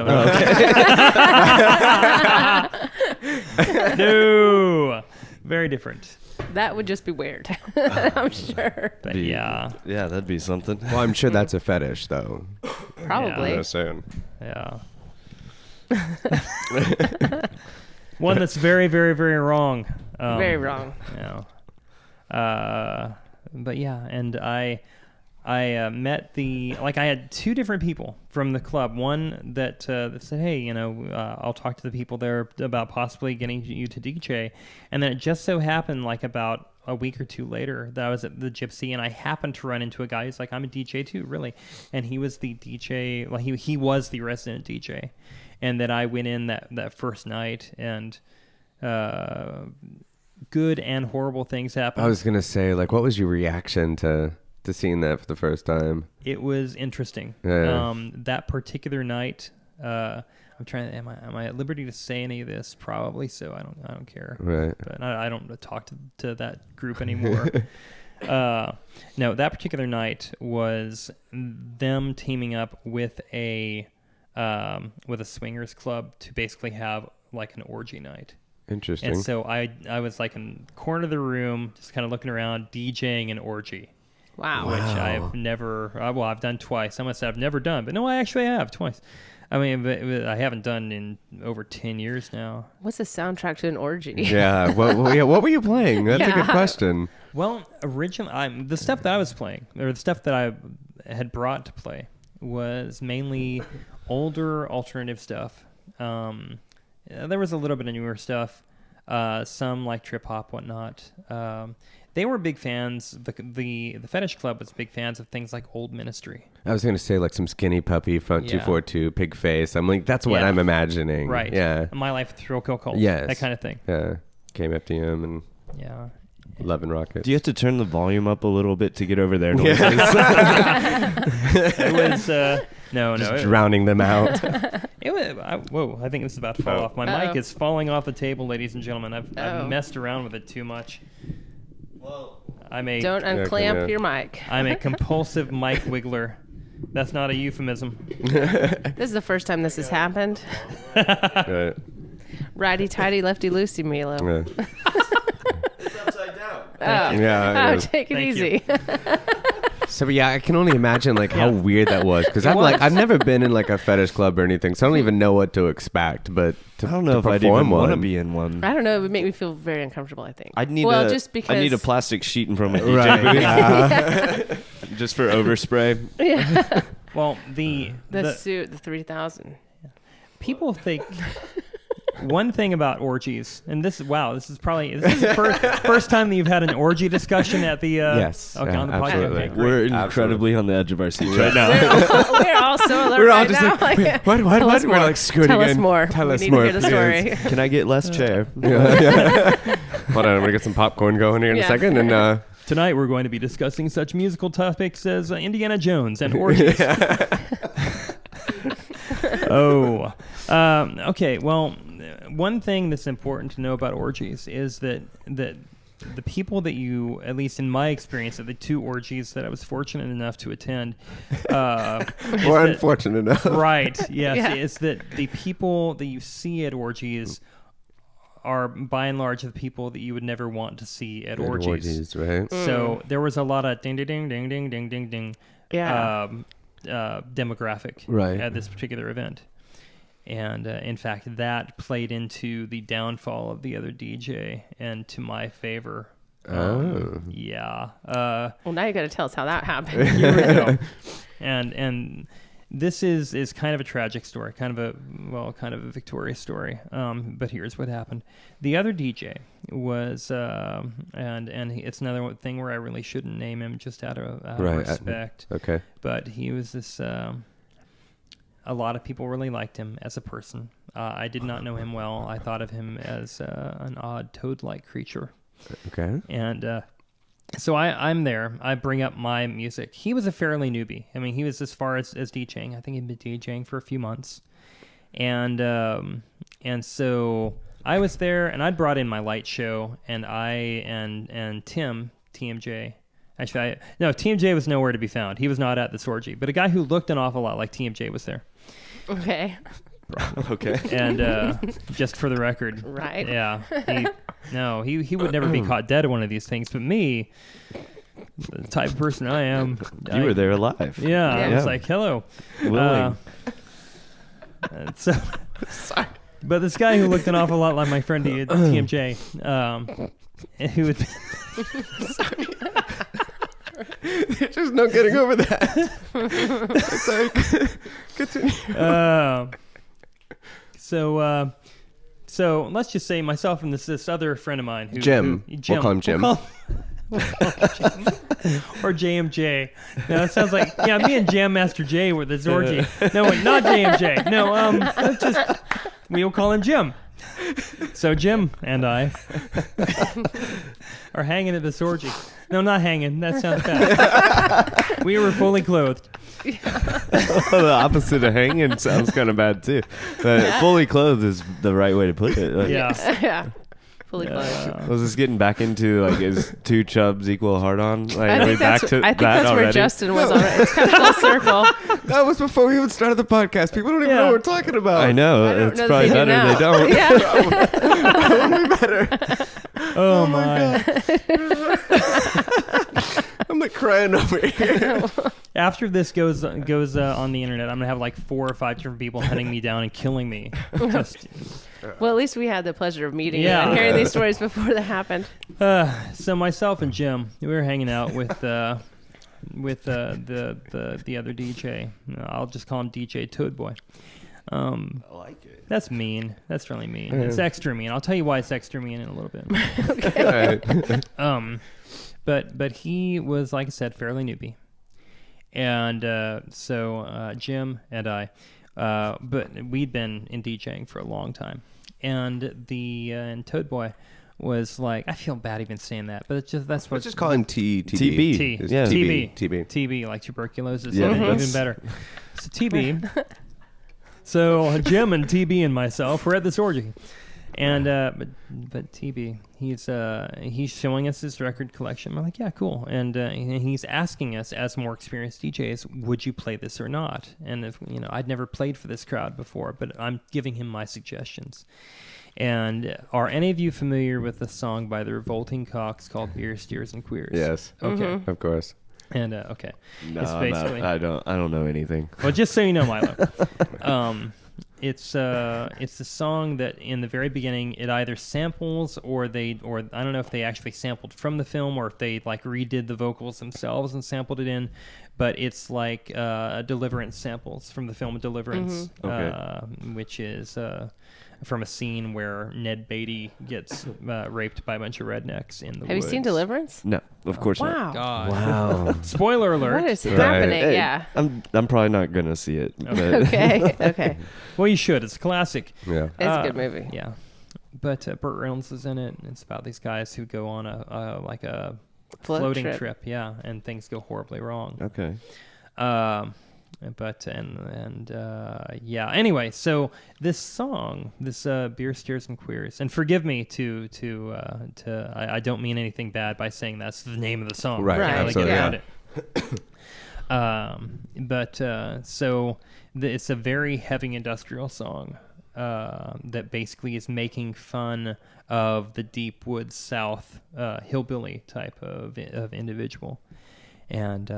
No. Very different. That would just be weird. I'm sure. But yeah, that'd be something. Well, I'm sure that's a fetish, though. Probably. I'm saying. yeah. One that's very, very, very wrong. Very wrong. But yeah, and I met I had 2 different people from the club. One that said, hey, I'll talk to the people there about possibly getting you to DJ. And then it just so happened like about a week or 2 later that I was at the Gypsy, and I happened to run into a guy who's like, I'm a DJ too, really. And he was the DJ, well, he was the resident DJ. And then I went in that first night, and good and horrible things happened. I was going to say, like, what was your reaction to seeing that for the first time? It was interesting. Yeah. That particular night, I'm trying to, am I at liberty to say any of this? Probably, so I don't care. Right. But I don't talk to that group anymore. No, that particular night was them teaming up with a swingers club to basically have like an orgy night. Interesting. And so I was like in the corner of the room, just kind of looking around, DJing an orgy. Wow. Which I've never, I've done twice. I must say I've never done, but no, I actually have twice. I mean, but I haven't done in over 10 years now. What's the soundtrack to an orgy? Yeah. What were you playing? That's a good question. Well, originally, the stuff that I was playing, or the stuff that I had brought to play, was mainly older alternative stuff. There was a little bit of newer stuff, some like trip hop, whatnot. They were big fans. The Fetish Club was big fans of things like Old Ministry. I was going to say like some Skinny Puppy, Front 242, Pig Face. I'm like, that's what I'm imagining. Right. Yeah. My Life with Thrill Kill Cult. Yes. That kind of thing. Yeah. KMFDM and Yeah. Love and Rockets. Do you have to turn the volume up a little bit to get over their noises? It was no. Drowning them out. It was. I think this is about to fall off. My mic is falling off the table, ladies and gentlemen. I've messed around with it too much. Well, Don't unclamp your mic. I'm a compulsive mic wiggler. That's not a euphemism. This is the first time this has happened. Right. Righty tighty, lefty loosey, Milo. Yeah. It's upside down. Yeah. Take it Thank easy. So yeah, I can only imagine like how weird that was, because I've never been in like a fetish club or anything, so I don't even know what to expect. But I don't know if I'd even want to be in one. I don't know. It would make me feel very uncomfortable, I think. I'd need just because I need a plastic sheet in front of my DJ booth. Just for overspray. Yeah. Well, the suit, the 3000. people think one thing about orgies, and this is the first time that you've had an orgy discussion at the Yes, okay, on the podcast. absolutely. Okay, great. We're incredibly on the edge of our seats right now. We're all so alert We're all right just now. like, what? Tell us We're more. like scooting Tell us in. more. Tell we us need more, to hear the story. Can I get less chair? Yeah. Hold on, I'm gonna get some popcorn going here in a Yeah. second, and Tonight we're going to be discussing such musical topics as Indiana Jones and orgies. Okay. Well, one thing that's important to know about orgies is that the people that you, at least in my experience, at the 2 orgies that I was fortunate enough to attend, or unfortunate enough. right? Yes, Yeah. is that the people that you see at orgies are by and large the people that you would never want to see at orgies. Right? So there was a lot of ding ding ding ding ding ding ding ding Yeah. demographic Right. at this particular event. And in fact, that played into the downfall of the other DJ and to my favor. Yeah. Well, now you got to tell us how that happened. Here we go. And this is kind of a tragic story, kind of a victorious story. But here's what happened. The other DJ was, and it's another thing where I really shouldn't name him just out of Right. respect. Okay. But he was this. A lot of people really liked him as a person. I did not know him well. I thought of him as an odd toad-like creature. Okay. And so I'm there. I bring up my music. He was a fairly newbie. I mean, he was as far as DJing. I think he'd been DJing for a few months. And so I was there, and I'd brought in my light show, and Tim, TMJ. Actually, TMJ was nowhere to be found. He was not at this orgy. But a guy who looked an awful lot like TMJ was there. Okay. Okay. And just for the record, Right. yeah, he would never be caught dead at one of these things. But me, the type of person I am, You were there alive. Yeah, I was Yeah. like, hello. Willing. And so, but this guy who looked an awful lot like my friend TMJ, who had There's just no getting over that. It's like, continue. So let's just say myself and this other friend of mine, Jim. We'll call him Jim. We'll call him or JMJ. No, it sounds like me and Jam Master J were this orgy. No, wait, not JMJ. No, let's just we'll call him Jim. So Jim and I are hanging at this orgy. No, not hanging. That sounds bad. We were fully clothed. The opposite of hanging sounds kind of bad too. But fully clothed is the right way to put it. Like, Yeah. Yeah. Fully clothed. Was this getting back into like is 2 chubs equal hard on? Like, I are we think back that's, to I think that that's where already? Justin was already. It's kind of full circle. That was before we even started the podcast. People don't even know what we're talking about. I know. I don't It's know probably that better they don't. Yeah. Oh my. I'm like crying over here. After this goes on the internet, I'm gonna have like 4 or 5 different people hunting me down and killing me. Just, Well, at least we had the pleasure of meeting Yeah. you and hearing these stories before that happened. so myself and Jim, we were hanging out with the other DJ. I'll just call him DJ Toadboy. I like it. That's mean. That's really mean. It's extra mean. I'll tell you why it's extra mean in a little bit. Right. But he was, like I said, fairly newbie. And so Jim and I, but we'd been in DJing for a long time. And and Toadboy was like, I feel bad even saying that, but it's just that's what. Let's just call him TB. TB. It's Yeah. TB, like tuberculosis. Yeah, Even that's- better. So TB. So Jim and TB and myself were at this orgy. And but TB, he's showing us his record collection. I'm like, yeah, cool. And he's asking us, as more experienced DJs, would you play this or not? And if I'd never played for this crowd before, but I'm giving him my suggestions. And are any of you familiar with a song by the Revolting Cocks called "Beer, Steers, and Queers"? Yes. Okay. Of course. And okay. No, It's I'm basically- not, I don't know anything. Well, just so you know, Milo. it's the song that in the very beginning it either samples or I don't know if they actually sampled from the film or if they like redid the vocals themselves and sampled it in, but it's like Deliverance samples from the film Deliverance, which is from a scene where Ned Beatty gets raped by a bunch of rednecks in the woods. Have you seen Deliverance? No, of course Wow. not. God. Wow. Spoiler alert. What is happening? Hey, Yeah. I'm probably not gonna see it. But Okay. Well, you should. It's a classic. Yeah. It's a good movie. Yeah. But Burt Reynolds is in it, and it's about these guys who go on a floating trip. Yeah, and things go horribly wrong. Okay. Yeah. Anyway, so this song, this Beer, Steers, and Queers, and forgive me I don't mean anything bad by saying that's the name of the song. Right, I can't really get absolutely, around it. So it's a very heavy industrial song that basically is making fun of the deep woods South hillbilly type of individual, and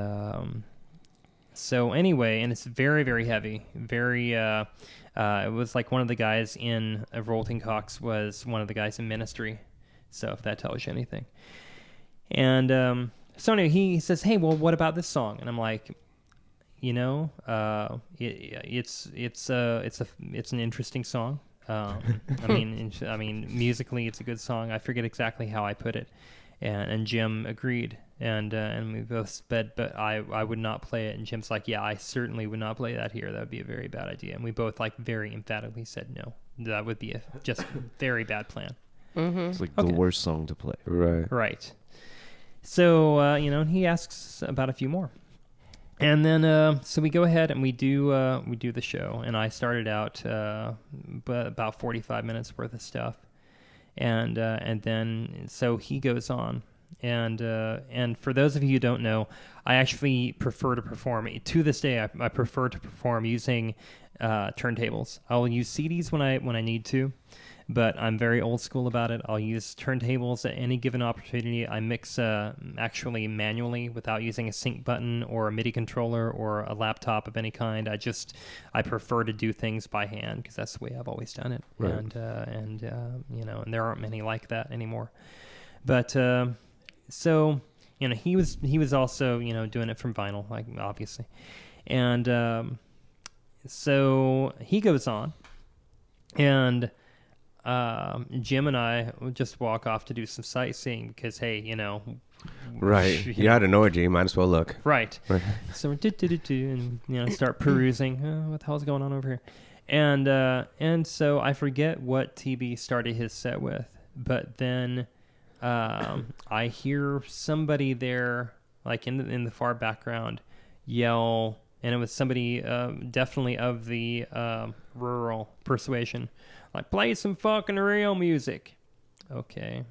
so anyway, and it's very, very heavy. Very, it was like one of the guys in Revolting Cocks was one of the guys in Ministry. So if that tells you anything. And so anyway, he says, "Hey, well, what about this song?" And I'm like, it's an interesting song. I mean, musically, it's a good song. I forget exactly how I put it, and Jim agreed. And we both said, but I would not play it. And Jim's like, yeah, I certainly would not play that here. That would be a very bad idea. And we both like very emphatically said no. That would be a just very bad plan. Mm-hmm. It's like the worst song to play. Right. So, he asks about a few more. And then so we go ahead and we do the show. And I started out about 45 minutes worth of stuff. And then so he goes on. And for those of you who don't know, I actually prefer to perform. To this day, I prefer to perform using turntables. I'll use CDs when I need to, but I'm very old school about it. I'll use turntables at any given opportunity. I mix actually manually without using a sync button or a MIDI controller or a laptop of any kind. I prefer to do things by hand because that's the way I've always done it. Right. And there aren't many like that anymore. But so he was also doing it from vinyl, like obviously, and so he goes on, and Jim and I would just walk off to do some sightseeing because hey, Right. You're out of Norway, you might as well look. Right. So and start perusing. What the hell's going on over here? And so I forget what TB started his set with, but then I hear somebody there, like in the far background, yell, and it was somebody definitely of the rural persuasion, like, play some fucking real music. Okay,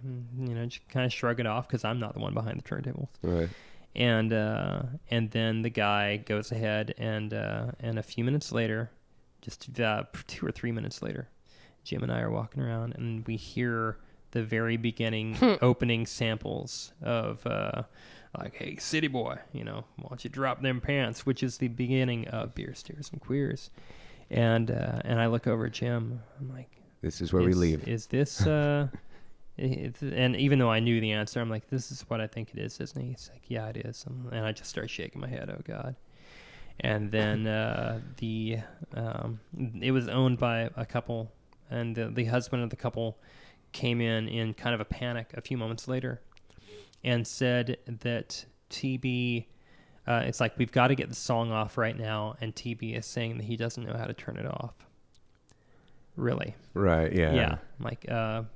just kind of shrug it off because I'm not the one behind the turntables. Right. And then the guy goes ahead, and a few minutes later, just 2 or 3 minutes later, Jim and I are walking around, and we hear the very beginning opening samples of like, hey, city boy, why don't you drop them pants, which is the beginning of Beer, Steers, and Queers. And I look over at Jim. I'm like, this is where we leave. Is this and even though I knew the answer, I'm like, this is what I think it is, isn't it? He's like, yeah, it is. And I just start shaking my head. Oh God. And then it was owned by a couple, and the husband of the couple came in kind of a panic a few moments later and said that TB, it's like, we've got to get the song off right now, and TB is saying that he doesn't know how to turn it off. Really? Right, yeah. Yeah, like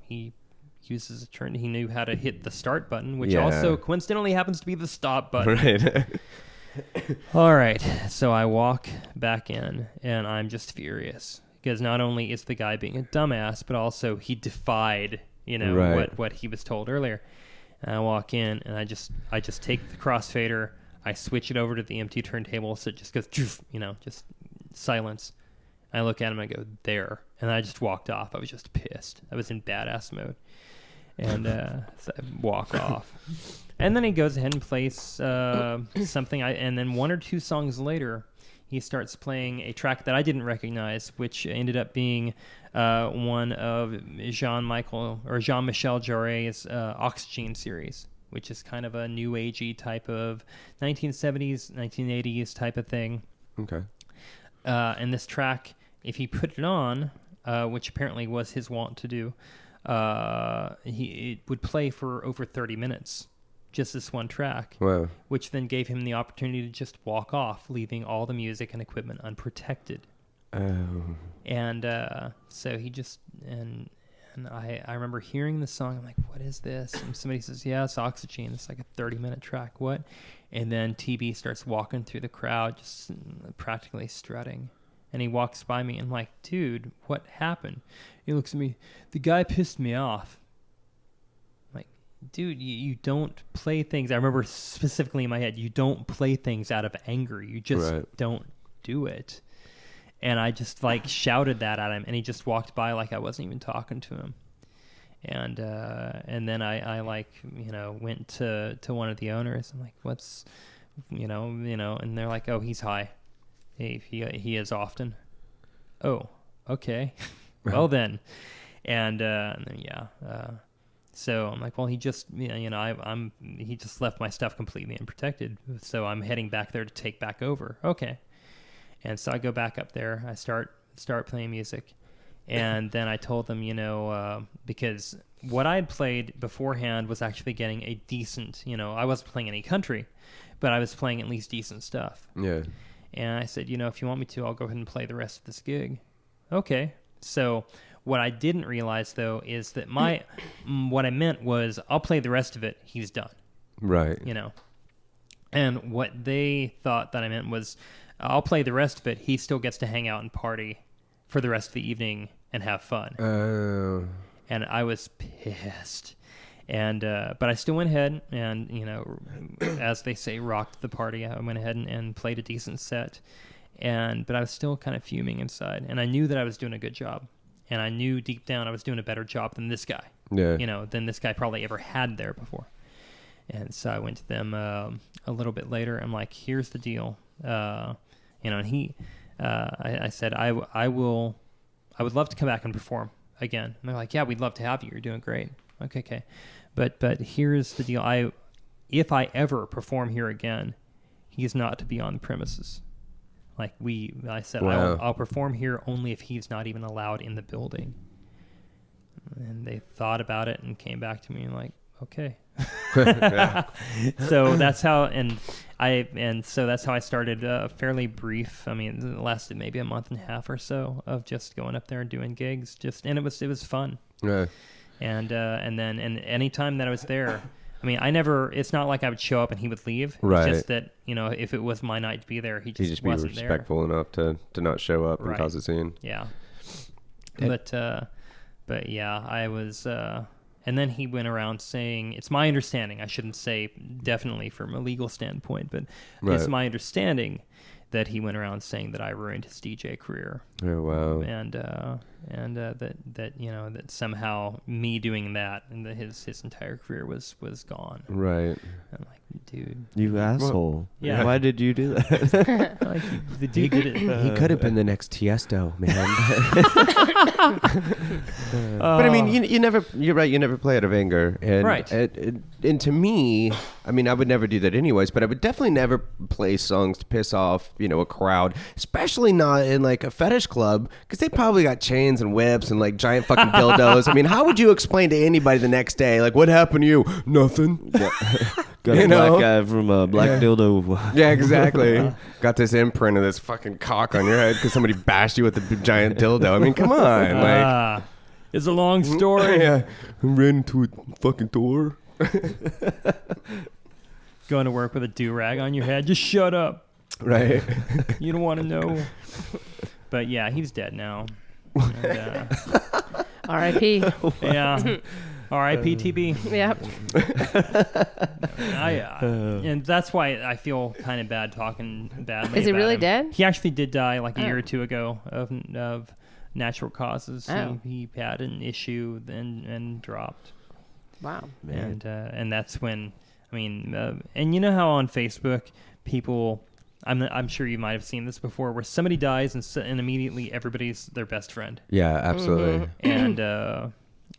he uses a turn. He knew how to hit the start button, which also coincidentally happens to be the stop button. Right. All right, so I walk back in, and I'm just furious. Because not only is the guy being a dumbass, but also he defied, right. what he was told earlier. And I walk in, and I just take the crossfader, I switch it over to the empty turntable, so it just goes, just silence. I look at him, and I go, there. And I just walked off. I was just pissed. I was in badass mode. And so I walk off. And then he goes ahead and plays something. And then 1 or 2 songs later, he starts playing a track that I didn't recognize, which ended up being one of Jean-Michel Jarre's Oxygen series, which is kind of a new agey type of 1970s, 1980s type of thing. Okay. And this track, if he put it on, which apparently was his wont to do, it would play for over 30 minutes. Just this one track, Wow. which then gave him the opportunity to just walk off, leaving all the music and equipment unprotected. Oh. And so he just and I remember hearing the song. I'm like, what is this? And somebody says, yeah, it's Oxygen. It's like a 30-minute track. What? And then TB starts walking through the crowd, just practically strutting. And he walks by me and I'm like, dude, what happened? He looks at me. The guy pissed me off. Dude, you don't play things. I remember specifically in my head, you don't play things out of anger. You just don't do it. And I just like shouted that at him, and he just walked by like I wasn't even talking to him. And then I like, went to one of the owners. I'm like, what's, and they're like, oh, he's high. He is often. Oh, okay. Well then. And then, yeah. So I'm like, well, he just, he just left my stuff completely unprotected. So I'm heading back there to take back over. Okay. And so I go back up there. I start playing music. And then I told them, because what I had played beforehand was actually getting a decent, I wasn't playing any country, but I was playing at least decent stuff. Yeah. And I said, if you want me to, I'll go ahead and play the rest of this gig. Okay. So what I didn't realize, though, is that what I meant was I'll play the rest of it. He's done. Right. And what they thought that I meant was I'll play the rest of it. He still gets to hang out and party for the rest of the evening and have fun. Oh. And I was pissed. And but I still went ahead and, as they say, rocked the party. I went ahead and played a decent set. But I was still kind of fuming inside. And I knew that I was doing a good job. And I knew deep down I was doing a better job than this guy. Yeah. Than this guy probably ever had there before. And so I went to them a little bit later. I'm like, here's the deal. And I said, I would love to come back and perform again. And they're like, yeah, we'd love to have you. You're doing great. Okay. But here's the deal. If I ever perform here again, he's not to be on the premises. I said, wow. I'll perform here only if he's not even allowed in the building. And they thought about it and came back to me and like, okay. So that's how, so that's how I started fairly brief. I mean, it lasted maybe a month and a half or so of just going up there and doing gigs. And it was fun. Yeah. And any time that I was there, I mean, it's not like I would show up and he would leave. Right. It's just that, if it was my night to be there, he just wasn't be respectful enough to not show up and cause a scene. Yeah. But yeah, I was, and then he went around saying, it's my understanding, I shouldn't say definitely from a legal standpoint, but it's my understanding that he went around saying that I ruined his DJ career. Oh, wow. And that somehow me doing that and that his entire career was gone. Right. I'm like, dude, you asshole. Yeah. Why did you do that? The dude did it. He could have been the next Tiesto, man. But I mean, you're right. You never play out of anger. And, right. And to me, I mean, I would never do that anyways, but I would definitely never play songs to piss off, a crowd, especially not in like a fetish club, because they probably got chains and whips and like giant fucking dildos. I mean, how would you explain to anybody the next day, like, what happened to you? Nothing. Got a black guy from Black Dildo. Yeah, exactly. Got this imprint of this fucking cock on your head because somebody bashed you with a giant dildo. I mean, come on. Like, it's a long story. Yeah. I ran into a fucking door. Going to work with a do-rag on your head. Just shut up. Right. You don't want to know. But yeah, he's dead now. And, R.I.P. Yeah. R.I.P. TB. Yep. And that's why I feel kind of bad talking badly. Is he about really him. dead? He actually did die like a year or two ago of natural causes. Oh. He had an issue and dropped. Wow. And that's when, I mean, and you know how on Facebook people, I'm sure you might have seen this before, where somebody dies and immediately everybody's their best friend. Yeah, absolutely.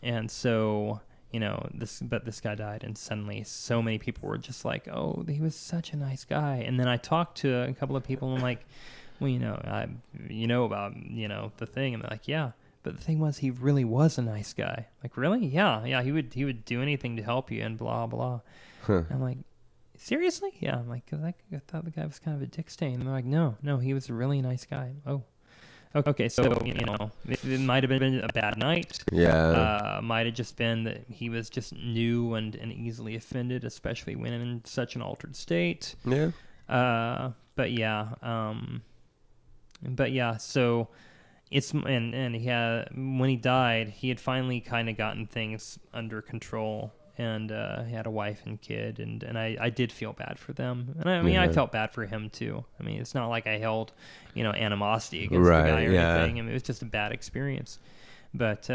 And so, this guy died, and suddenly so many people were just like, oh, he was such a nice guy. And then I talked to a couple of people, and I'm like, well, about, the thing. And they're like, yeah. But the thing was, he really was a nice guy. Like, really? Yeah. He would do anything to help you and blah, blah. Huh. I'm like, seriously? Yeah. I'm like, 'cause I thought the guy was kind of a dick stain. And they're like, no, he was a really nice guy. Oh. Okay, so, it might have been a bad night. Yeah. Might have just been that he was just new and easily offended, especially when in such an altered state. Yeah. But yeah, so it's, and he had, when he died, he had finally kind of gotten things under control. And he had a wife and kid, and I did feel bad for them. And I felt bad for him, too. I mean, it's not like I held, animosity against the guy or anything. I mean, it was just a bad experience. But,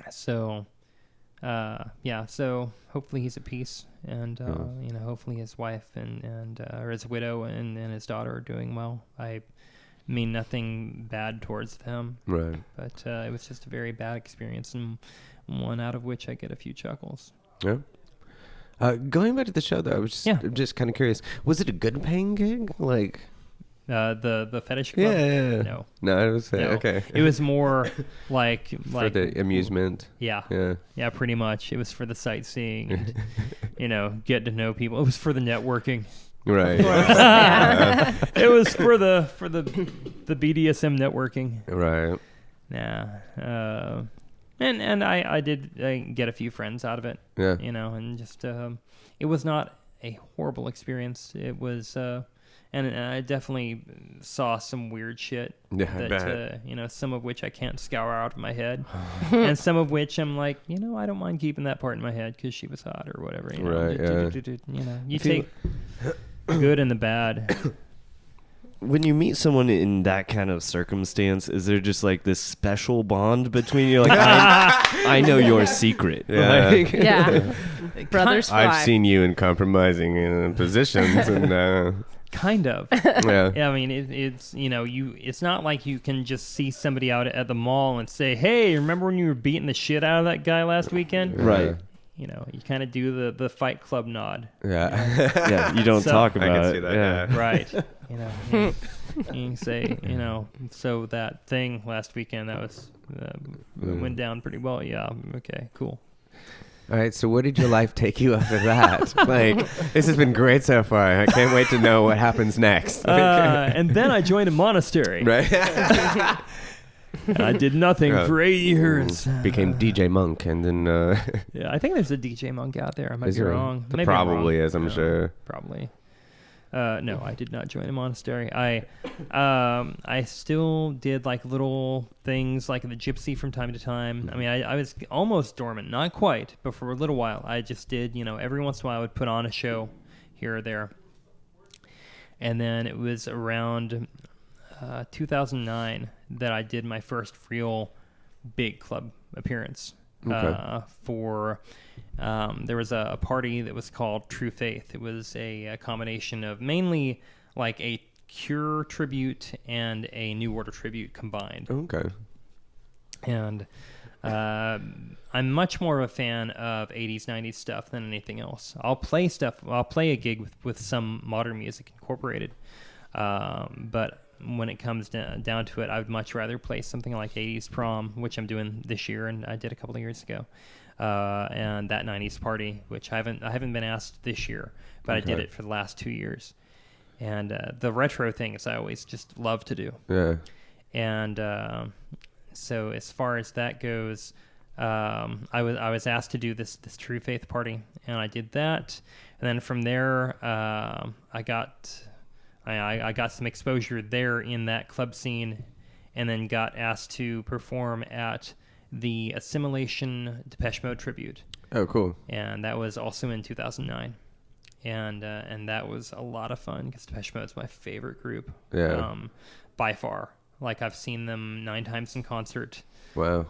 so hopefully he's at peace. And, hopefully his wife and or his widow and his daughter are doing well. I mean nothing bad towards them. Right. But it was just a very bad experience. And one out of which I get a few chuckles. Yeah. Going back to the show, though, I was just kind of curious. Was it a good paying gig? Like the fetish club? Yeah. No, I was saying, okay. It was more like for the amusement. Yeah, pretty much. It was for the sightseeing and get to know people. It was for the networking. Right. It was for the BDSM networking. Right. Yeah. And I did get a few friends out of it. Yeah. And just it was not a horrible experience. It was and I definitely saw some weird shit. Yeah, I that some of which I can't scour out of my head, and some of which I'm like, I don't mind keeping that part in my head because she was hot or whatever. Right. You take good and the bad. When you meet someone in that kind of circumstance, is there just like this special bond between you? Like, I know your secret. Yeah. Yeah. Brothers fly. I've seen you in compromising positions, and kind of. Yeah. I mean, it's it's not like you can just see somebody out at the mall and say, "Hey, remember when you were beating the shit out of that guy last weekend?" Right. You kind of do the Fight Club nod. Yeah. Yeah, you don't talk about I can it. see that, yeah. Right. You can say, so that thing last weekend that was went down pretty well. Yeah. Okay. Cool. All right. So, where did your life take you after that? Like, this has been great so far. I can't wait to know what happens next. And then I joined a monastery. Right. I did nothing for 8 years. Became DJ Monk, and then. Yeah, I think there's a DJ Monk out there. I might Is be there? wrong. There Maybe I'm probably wrong. is. I'm sure. Probably. No, I did not join a monastery. I still did like little things like the gypsy from time to time. I mean, I was almost dormant, not quite, but for a little while, I just did. Every once in a while, I would put on a show here or there. And then it was around 2009 that I did my first real big club appearance. Okay. There was a party that was called True Faith. It was a combination of mainly like a Cure tribute and a New Order tribute combined. Okay. And I'm much more of a fan of 80s, 90s stuff than anything else. I'll play a gig with some modern music incorporated. But when it comes down to it, I would much rather play something like 80s Prom, which I'm doing this year, and I did a couple of years ago, and that 90s Party, which I haven't been asked this year, but Okay. I did it for the last 2 years. And the retro things I always just love to do. Yeah. And so as far as that goes, I was asked to do this True Faith party, and I did that. And then from there, I got some exposure there in that club scene, and then got asked to perform at the Assimilation Depeche Mode tribute. Oh, cool. And that was also in 2009. And that was a lot of fun because Depeche Mode's my favorite group. Yeah. By far. Like, I've seen them 9 times in concert. Wow.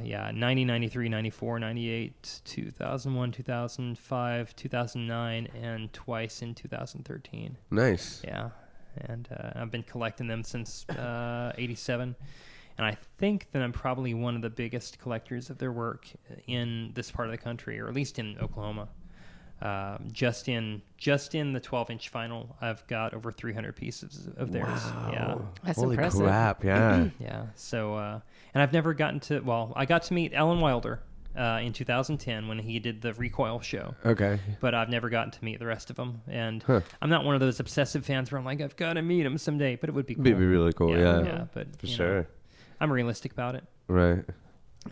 90, 93, 94, 98, 2001, 2005, 2009, and twice in 2013. Nice. Yeah. And I've been collecting them since 87. And I think that I'm probably one of the biggest collectors of their work in this part of the country, or at least in Oklahoma. Just in the 12-inch vinyl, I've got over 300 pieces of theirs. Wow. Yeah. That's Holy impressive. crap! Yeah. Yeah. So, and I've never gotten to. Well, I got to meet Alan Wilder in 2010 when he did the Recoil show. Okay. But I've never gotten to meet the rest of them. And Huh. I'm not one of those obsessive fans where I'm like, I've got to meet him someday. But it would be cool. It'd be really cool. Yeah. Yeah. But For you know, sure. I'm realistic about it. Right.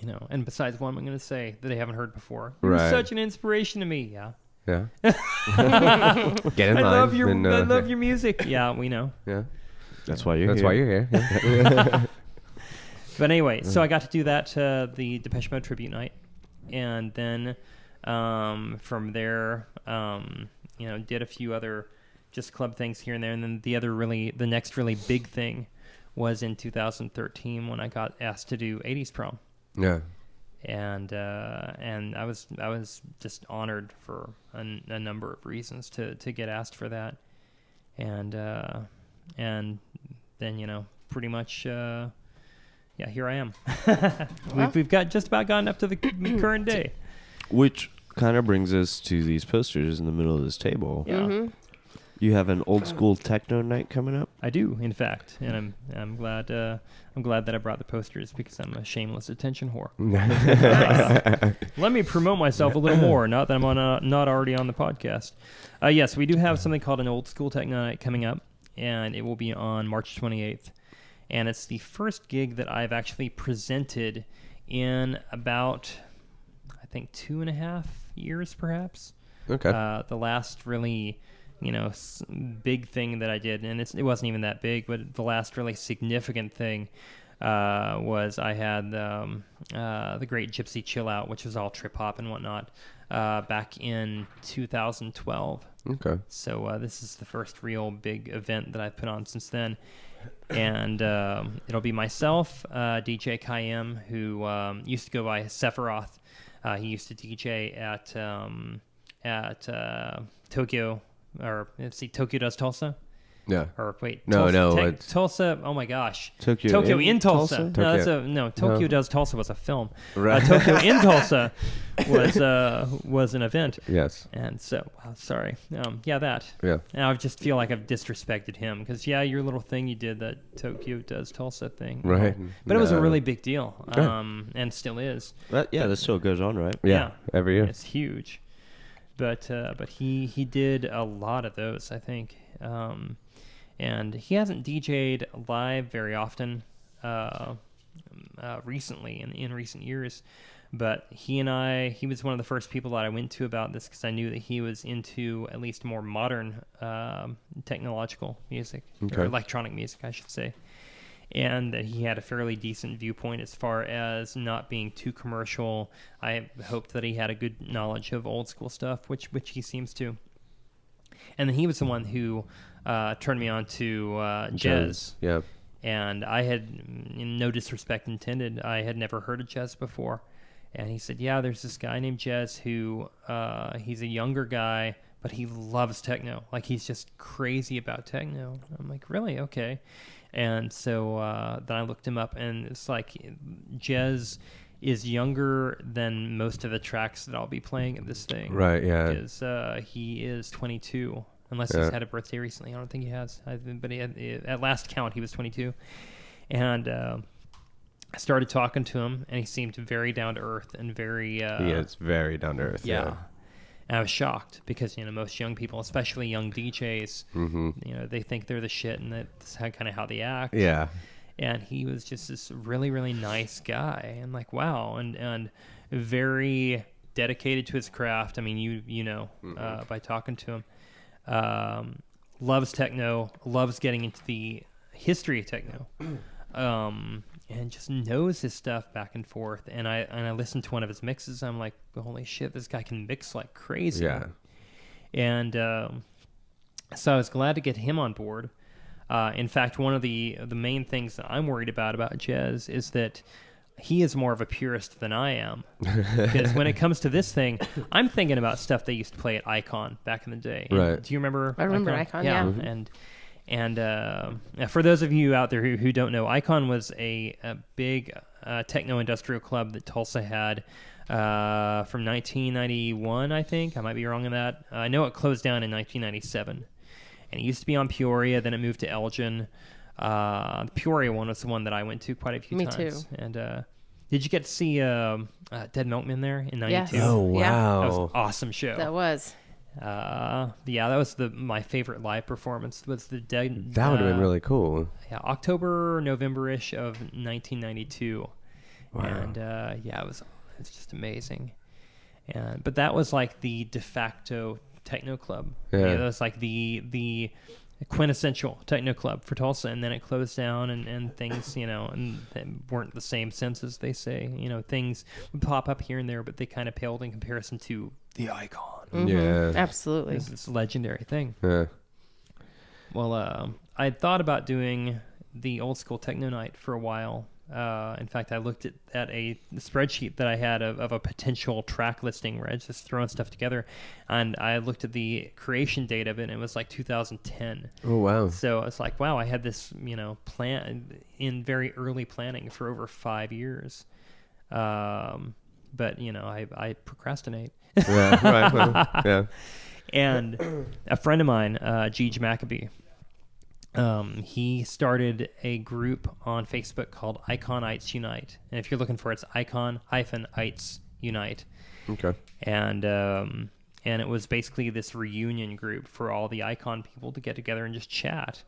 You know. And besides, what am I going to say that I haven't heard before? Right. You're such an inspiration to me. Yeah. Yeah. Get in I line. love your and, I love your music. Yeah, we know. Yeah. That's why you're That's here. why you're here. Yeah. But anyway, so I got to do that the Depeche Mode tribute night, and then from there, did a few other just club things here and there, and then the next really big thing was in 2013 when I got asked to do 80s prom. Yeah. And I was just honored for a number of reasons to get asked for that, and then pretty much here I am. We've got just about gotten up to the current day. Which kind of brings us to these posters in the middle of this table. Yeah, Mm-hmm. You have an old school techno night coming up. I do, in fact, and I'm glad that I brought the posters because I'm a shameless attention whore. Let me promote myself a little more. Not that I'm not already on the podcast. Yes, we do have something called an old school techno night coming up, and it will be on March 28th. And it's the first gig that I've actually presented in about, I think, 2.5 years, perhaps. Okay. The last really, big thing that I did, and it wasn't even that big, but the last really significant thing was I had the Great Gypsy Chill Out, which was all trip hop and whatnot, back in 2012. Okay. So this is the first real big event that I've put on since then. And it'll be myself, DJ Kayem, who used to go by Sephiroth. He used to DJ at Tokyo, or let's see, Tokyo Does Tulsa. Yeah. Or wait, No, it's Tulsa. Oh my gosh, Tokyo in Tulsa. Tulsa? No, Tokyo Does Tulsa was a film. Right. Tokyo in Tulsa was an event. Yes. And so, sorry. That. Yeah. And I just feel like I've disrespected him because your little thing you did, that Tokyo Does Tulsa thing. Right. But it was a No. really big deal, Yeah. and still is. That still goes on, right? Yeah. Every year. It's huge. But he did a lot of those, I think. And he hasn't DJ'd live very often recently, in recent years. But he was one of the first people that I went to about this because I knew that he was into at least more modern technological music, Okay. or electronic music, I should say. And that he had a fairly decent viewpoint as far as not being too commercial. I hoped that he had a good knowledge of old school stuff, which he seems to. And then he was the one who turned me on to jazz. Yeah. And I had, in no disrespect intended, I had never heard of jazz before. And he said, yeah, there's this guy named Jez who, he's a younger guy, but he loves techno. Like, he's just crazy about techno. I'm like, really? Okay. And so then I looked him up, and it's like Jez is younger than most of the tracks that I'll be playing at this thing. Right. Yeah. Because he is 22, unless Yeah. he's had a birthday recently. I don't think he has. But at last count, he was 22. And I started talking to him, and he seemed very down to earth and very... he is very down to earth. Yeah. And I was shocked because, most young people, especially young DJs, Mm-hmm. they think they're the shit, and that's kind of how they act. Yeah. And he was just this really, really nice guy, and like, wow, and very dedicated to his craft. I mean, you know, by talking to him, loves techno, loves getting into the history of techno, and just knows his stuff back and forth. And I listened to one of his mixes. I'm like, holy shit, this guy can mix like crazy. Yeah. And so I was glad to get him on board. In fact, one of the main things that I'm worried about Jez is that he is more of a purist than I am. Because when it comes to this thing, I'm thinking about stuff they used to play at Icon back in the day. And Right. do you remember? I remember Icon, yeah. And for those of you out there who don't know, Icon was a big techno-industrial club that Tulsa had from 1991, I think. I might be wrong on that. I know it closed down in 1997. And it used to be on Peoria, then it moved to Elgin. The Peoria one was the one that I went to quite a few times. Me too. And did you get to see Dead Milkman there in 92? Yes. Oh, wow. Yeah. That was an awesome show. That was. Yeah, that was my favorite live performance. Was the Dead? That would have been really cool. Yeah, October, November-ish of 1992. Wow. And it's just amazing. But that was like the de facto techno club. Yeah. That was like the quintessential techno club for Tulsa, and then it closed down, and things, and they weren't the same since, as they say. Things would pop up here and there, but they kind of paled in comparison to the Icon. Mm-hmm. Yeah. Absolutely. It's a legendary thing. Yeah. Well, I thought about doing the old school techno night for a while. In fact, I looked at a spreadsheet that I had of a potential track listing where I was just throwing stuff together, and I looked at the creation date of it, and it was like 2010. Oh, wow. So it's like, wow, I had this, plan in very early planning for over 5 years. But, I procrastinate. Yeah, right. Well, yeah. And a friend of mine, Gege Maccabee, he started a group on Facebook called Iconites Unite. And if you're looking for it, it's Icon-ites Unite. Okay. And it was basically this reunion group for all the Icon people to get together and just chat.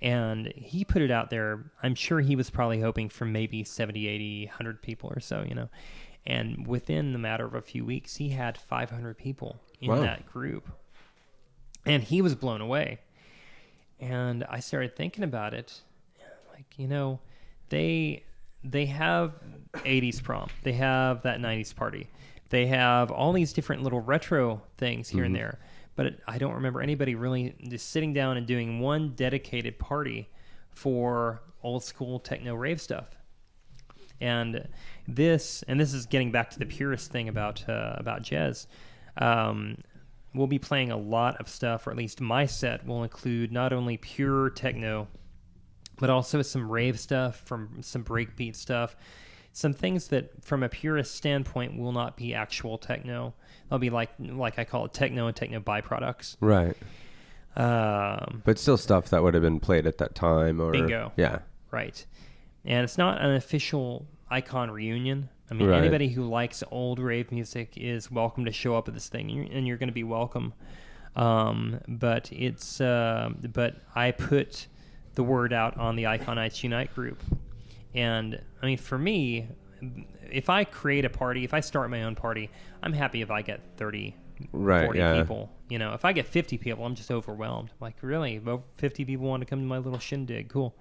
And he put it out there. I'm sure he was probably hoping for maybe 70, 80, 100 people or so, And within the matter of a few weeks, he had 500 people in that group. And he was blown away. And I started thinking about it. Like, they have 80s prom. They have that 90s party. They have all these different little retro things here and there. But I don't remember anybody really just sitting down and doing one dedicated party for old school techno rave stuff. And this is getting back to the purist thing about Jez. We'll be playing a lot of stuff, or at least my set will include not only pure techno, but also some rave stuff, from some breakbeat stuff, some things that from a purist standpoint will not be actual techno. They'll be like I call it techno and techno byproducts. Right. But still stuff that would have been played at that time. Or bingo. Yeah. Right. And it's not an official Icon reunion. I mean, Right. Anybody who likes old rave music is welcome to show up at this thing, and you're going to be welcome. But I put the word out on the Iconites Unite group, and I mean, for me, if I create a party, if I start my own party, I'm happy if I get 30, 40 people. If I get 50 people, I'm just overwhelmed. Like, really, about 50 people want to come to my little shindig? Cool.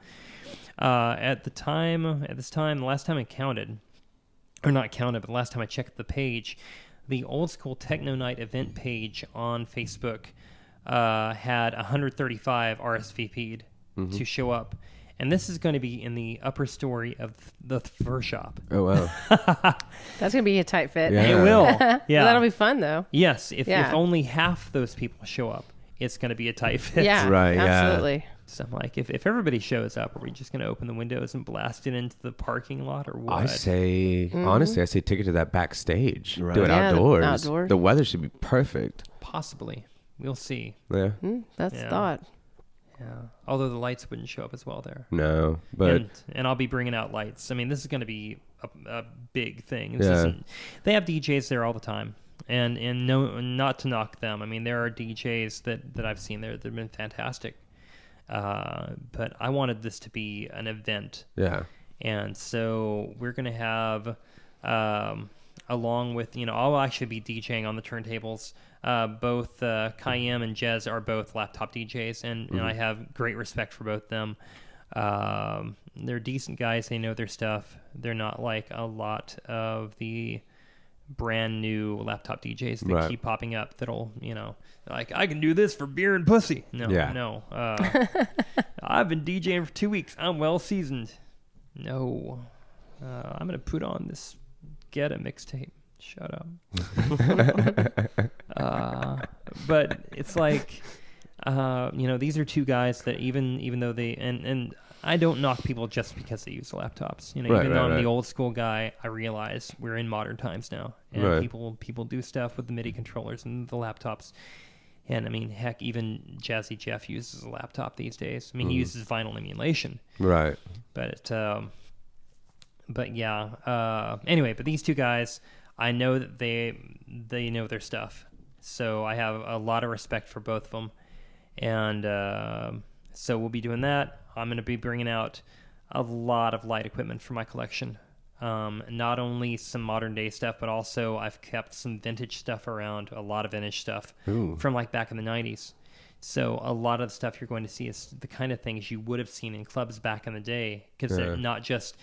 At this time, the last time I counted, or not counted, but the last time I checked the page, the Old School Techno Night event page on Facebook had 135 RSVP'd to show up. And this is going to be in the upper story of the fur shop. Oh, wow. That's going to be a tight fit. Yeah. It will. Yeah. That'll be fun, though. Yes. If only half those people show up, it's going to be a tight fit. Yeah, Right, yeah. absolutely. So I'm like, if everybody shows up, are we just going to open the windows and blast it into the parking lot, or what? I say, honestly, I say take it to that backstage. Right. Do it Yeah, outdoors. outdoors. The weather should be perfect. Possibly. We'll see. Yeah. That's Yeah. thought. Yeah. Although the lights wouldn't show up as well there. No, but And I'll be bringing out lights. I mean, this is going to be a big thing. They have DJs there all the time. And no, not to knock them. I mean, there are DJs that I've seen there that have been fantastic. But I wanted this to be an event. yeah. And so we're going to have, along with, I'll actually be DJing on the turntables. Both Kayem and Jez are both laptop DJs, and I have great respect for both them. They're decent guys. They know their stuff. They're not like a lot of the brand new laptop DJs that keep popping up that'll, like, I can do this for beer and pussy. No. I've been DJing for 2 weeks. I'm well seasoned. No. I'm gonna put on this Get a mixtape. Shut up. But it's like, these are two guys that even though they and I don't knock people just because they use laptops. Even though I'm the old school guy, I realize we're in modern times now, and people do stuff with the MIDI controllers and the laptops. And I mean, heck, even Jazzy Jeff uses a laptop these days. I mean, he uses vinyl emulation. Right. But anyway, but these two guys, I know that they know their stuff. So I have a lot of respect for both of them. And so we'll be doing that. I'm going to be bringing out a lot of light equipment for my collection. Not only some modern day stuff, but also I've kept some vintage stuff around, a lot of vintage stuff from like back in the 90s. So a lot of the stuff you're going to see is the kind of things you would have seen in clubs back in the day, because they're not just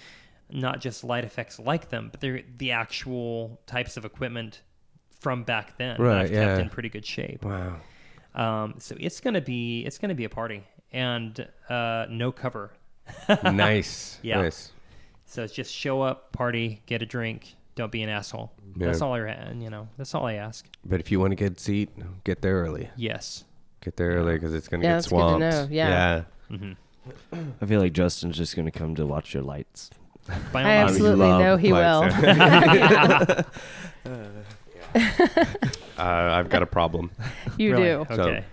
light effects like them, but they're the actual types of equipment from back then that I've kept in pretty good shape. Wow. So it's gonna be a party, and no cover. Nice. Yeah. Nice. So it's just show up, party, get a drink, don't be an asshole. Yeah. That's all that's all I ask. But if you want to get a seat, get there early. Yes. Get there early because it's going to get that's swamped. good to know. Yeah. Mm-hmm. I feel like Justin's just going to come to watch your lights. By all I means. absolutely know he will. I've got a problem. You Really? do. Okay.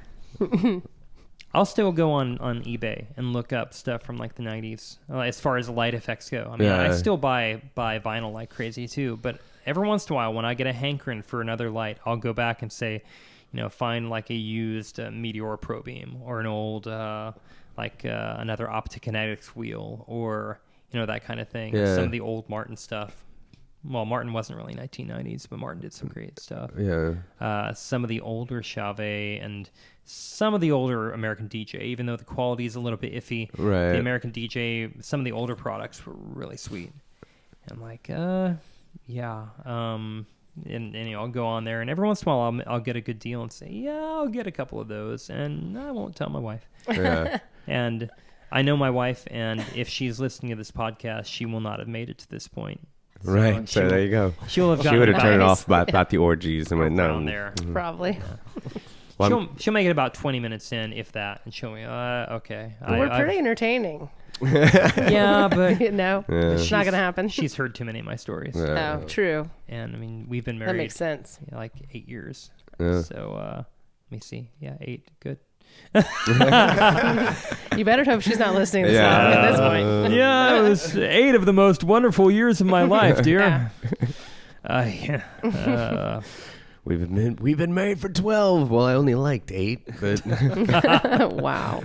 I'll still go on eBay and look up stuff from like the 90s as far as light effects go. I mean, I still buy vinyl like crazy too, but every once in a while when I get a hankering for another light, I'll go back and say, find like a used Meteor Pro Beam or an old another Optikinetics wheel or that kind of thing. Yeah. Some of the old Martin stuff. Well, Martin wasn't really 1990s, but Martin did some great stuff. Yeah. Some of the older Chauvet and some of the older American DJ, even though the quality is a little bit iffy. Right. The American DJ, some of the older products were really sweet. I'm like, yeah. And I'll go on there, and every once in a while I'll get a good deal and say, yeah, I'll get a couple of those, and I won't tell my wife. Yeah. And I know my wife, and if she's listening to this podcast, she will not have made it to this point. Right. So there you go. She will have She would have turned it Nice. off about the orgies and went, no. around there. Probably. Well, She'll make it about 20 minutes in, if that, and she'll be, okay. But we're pretty entertaining. Yeah, but No, Yeah. it's not going to happen. she's heard too many of my stories. Yeah. Oh, true. And I mean, we've been That married makes sense. like 8 years. Yeah. So let me see. Yeah, 8. Good. You better hope she's not listening this long at this point. Yeah, it was 8 of the most wonderful years of my life, dear. We've been married for 12. Well, I only liked 8, but Wow.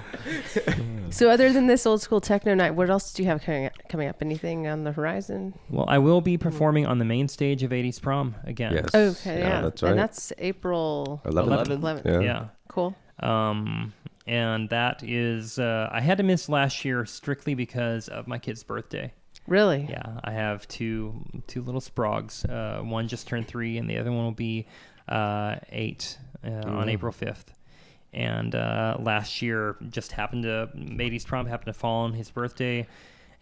So other than this old school techno night, what else do you have coming up? Anything on the horizon? Well, I will be performing on the main stage of 80s Prom again. yes. Okay, yeah. That's right. And that's April 11th. 11th. Yeah. Yeah. Cool. And that is, I had to miss last year strictly because of my kid's birthday. Really? Yeah, I have two little sprogs. One just turned 3, and the other one will be 8 on April 5th. And last year just Matey's prom happened to fall on his birthday,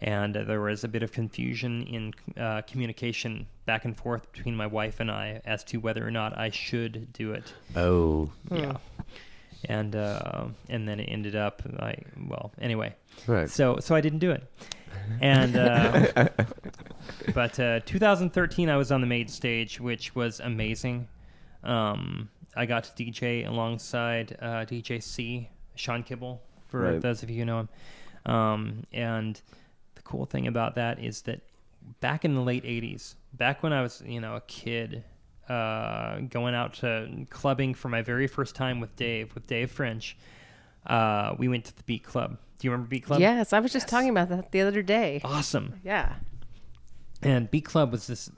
and there was a bit of confusion in communication back and forth between my wife and I as to whether or not I should do it. Oh. Yeah. And then it ended up anyway. Right. So I didn't do it. And but 2013 I was on the main stage, which was amazing. I got to DJ alongside DJ C, Sean Kibble, for those of you who know him. And the cool thing about that is that back in the late 80s, back when I was a kid, going out to clubbing for my very first time with Dave French, we went to the Beat Club. Do you remember Beat Club? Yes, I was just talking about that the other day. Awesome. Yeah. And Beat Club was this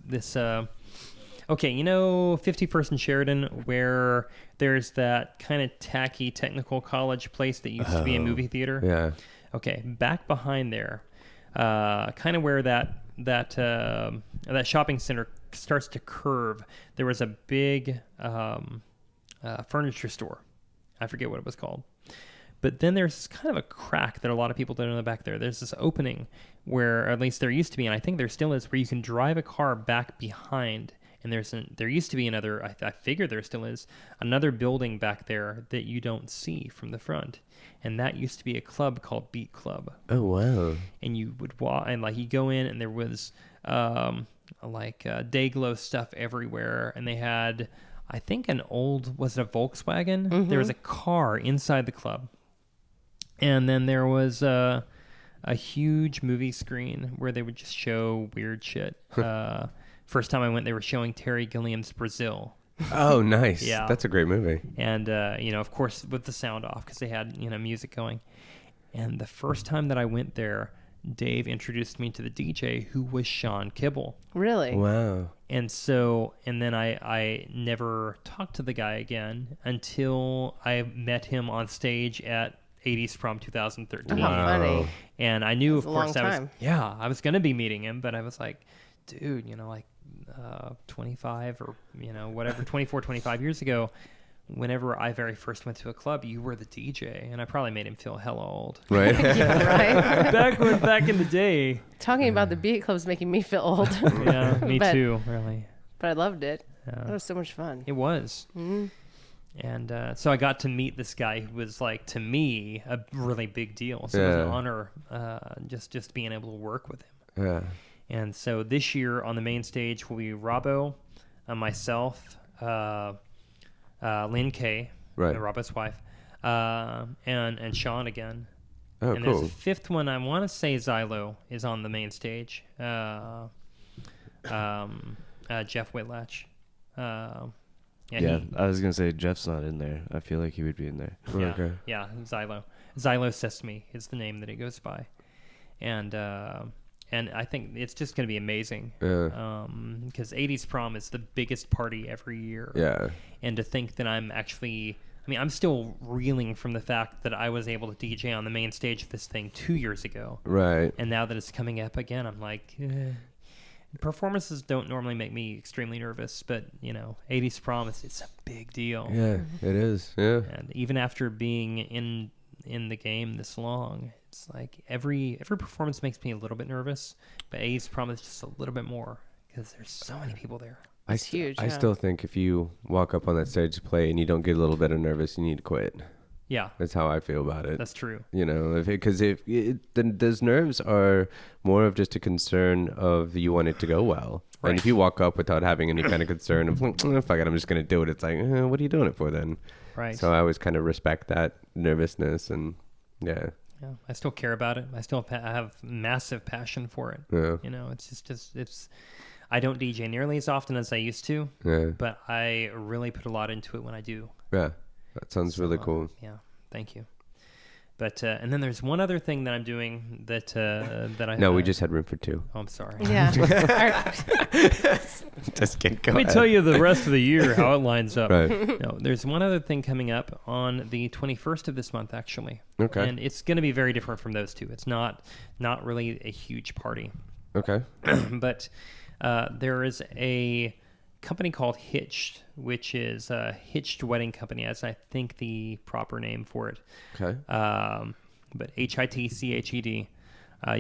51st and Sheridan, where there's that kind of tacky technical college place that used to be a movie theater. Yeah. Okay, back behind there, kind of where that shopping center starts to curve, there was a big furniture store. I forget what it was called. But then there's kind of a crack that a lot of people don't know back there. There's this opening where, or at least there used to be, and I think there still is, where you can drive a car back behind. And there used to be another, I figure there still is, another building back there that you don't see from the front. And that used to be a club called Beat Club. Oh, wow. And you would walk, and like you go in, and there was Dayglow stuff everywhere. And they had, I think, was it a Volkswagen? Mm-hmm. There was a car inside the club. And then there was a huge movie screen where they would just show weird shit. First time I went, they were showing Terry Gilliam's Brazil. Oh, nice. Yeah. That's a great movie. And, of course, with the sound off because they had, music going. And the first time that I went there, Dave introduced me to the DJ who was Sean Kibble. Really? Wow. And then I never talked to the guy again until I met him on stage at 80s Prom 2013. Oh, how funny. And I knew, That's of a long course, time. I was going to be meeting him, but I was like, dude, 25 or, whatever, 24, 25 years ago, whenever I very first went to a club, you were the DJ, and I probably made him feel hella old. Right. Yeah, right. back in the day. Talking about the Beat Club is making me feel old. Yeah, me But- too, really. But I loved it. Yeah. That was so much fun. It was. Mm-hmm. And so I got to meet this guy who was, like, to me, a really big deal. So it was an Yeah. honor just being able to work with him. Yeah. And so this year on the main stage will be Robbo, myself, Lynn Kay, Right. Robbo's wife, and Sean again. Oh, And there's cool. a fifth one. I want to say Xylo is on the main stage. Jeff Whitlatch. Yeah, I was gonna say Jeff's not in there. I feel like he would be in there. Yeah, Okay. yeah, Xylo. Xylo Sesame is the name that it goes by, and I think it's just going to be amazing. Yeah. Because 80s Prom is the biggest party every year. Yeah. And to think that I'm still reeling from the fact that I was able to DJ on the main stage of this thing 2 years ago, Right. and now that it's coming up again, I'm like. Performances don't normally make me extremely nervous, but 80s Prom it's a big deal. Yeah, it is. Yeah. And even after being in the game this long, it's like every performance makes me a little bit nervous, but 80s Prom is just a little bit more because there's so many people there. It's huge. I yeah. still think if you walk up on that stage to play and you don't get a little bit of nervous, you need to quit. Yeah, That's how I feel about it. that's true. Because those nerves are more of just a concern of you want it to go well. Right. And if you walk up without having any kind of concern of, fuck it, I'm just going to do it. It's like, what are you doing it for then? Right. So I always kind of respect that nervousness and yeah. Yeah, I still care about it. I still have massive passion for it. Yeah. It's just I don't DJ nearly as often as I used to, Yeah. but I really put a lot into it when I do. Yeah. That sounds really cool. Yeah, thank you. But and then there's one other thing that I'm doing that I No, we just had room for two. Oh, I'm sorry. Yeah. Just kidding. Go Let me ahead. tell you the rest of the year how it lines up. Right. No, there's one other thing coming up on the 21st of this month, actually. Okay. And it's going to be very different from those two. It's not really a huge party. Okay. But there is a company called Hitched, which is a Hitched Wedding Company, as I think the proper name for it. Okay. But HITCHED. You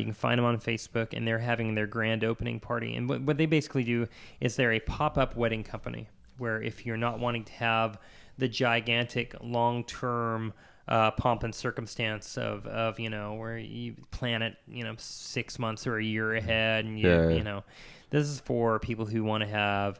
can find them on Facebook, and they're having their grand opening party. And what they basically do is they're a pop-up wedding company, where if you're not wanting to have the gigantic long-term pomp and circumstance of where you plan it 6 months or a year ahead, and this is for people who want to have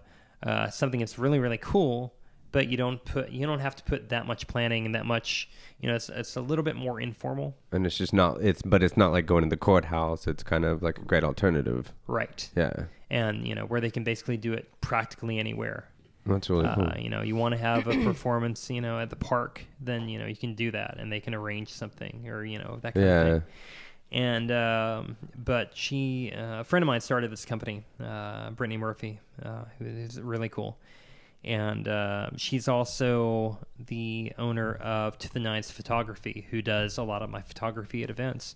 something that's really, really cool, but you don't have to put that much planning and that much, it's a little bit more informal. And it's just not, but it's not like going to the courthouse. It's kind of like a great alternative. Right. Yeah. And, where they can basically do it practically anywhere. That's really cool. You want to have a performance, at the park, then, you can do that, and they can arrange something or, that kind of thing. And, but a friend of mine started this company, Brittany Murphy, who is really cool. And she's also the owner of To the Nines Photography, who does a lot of my photography at events.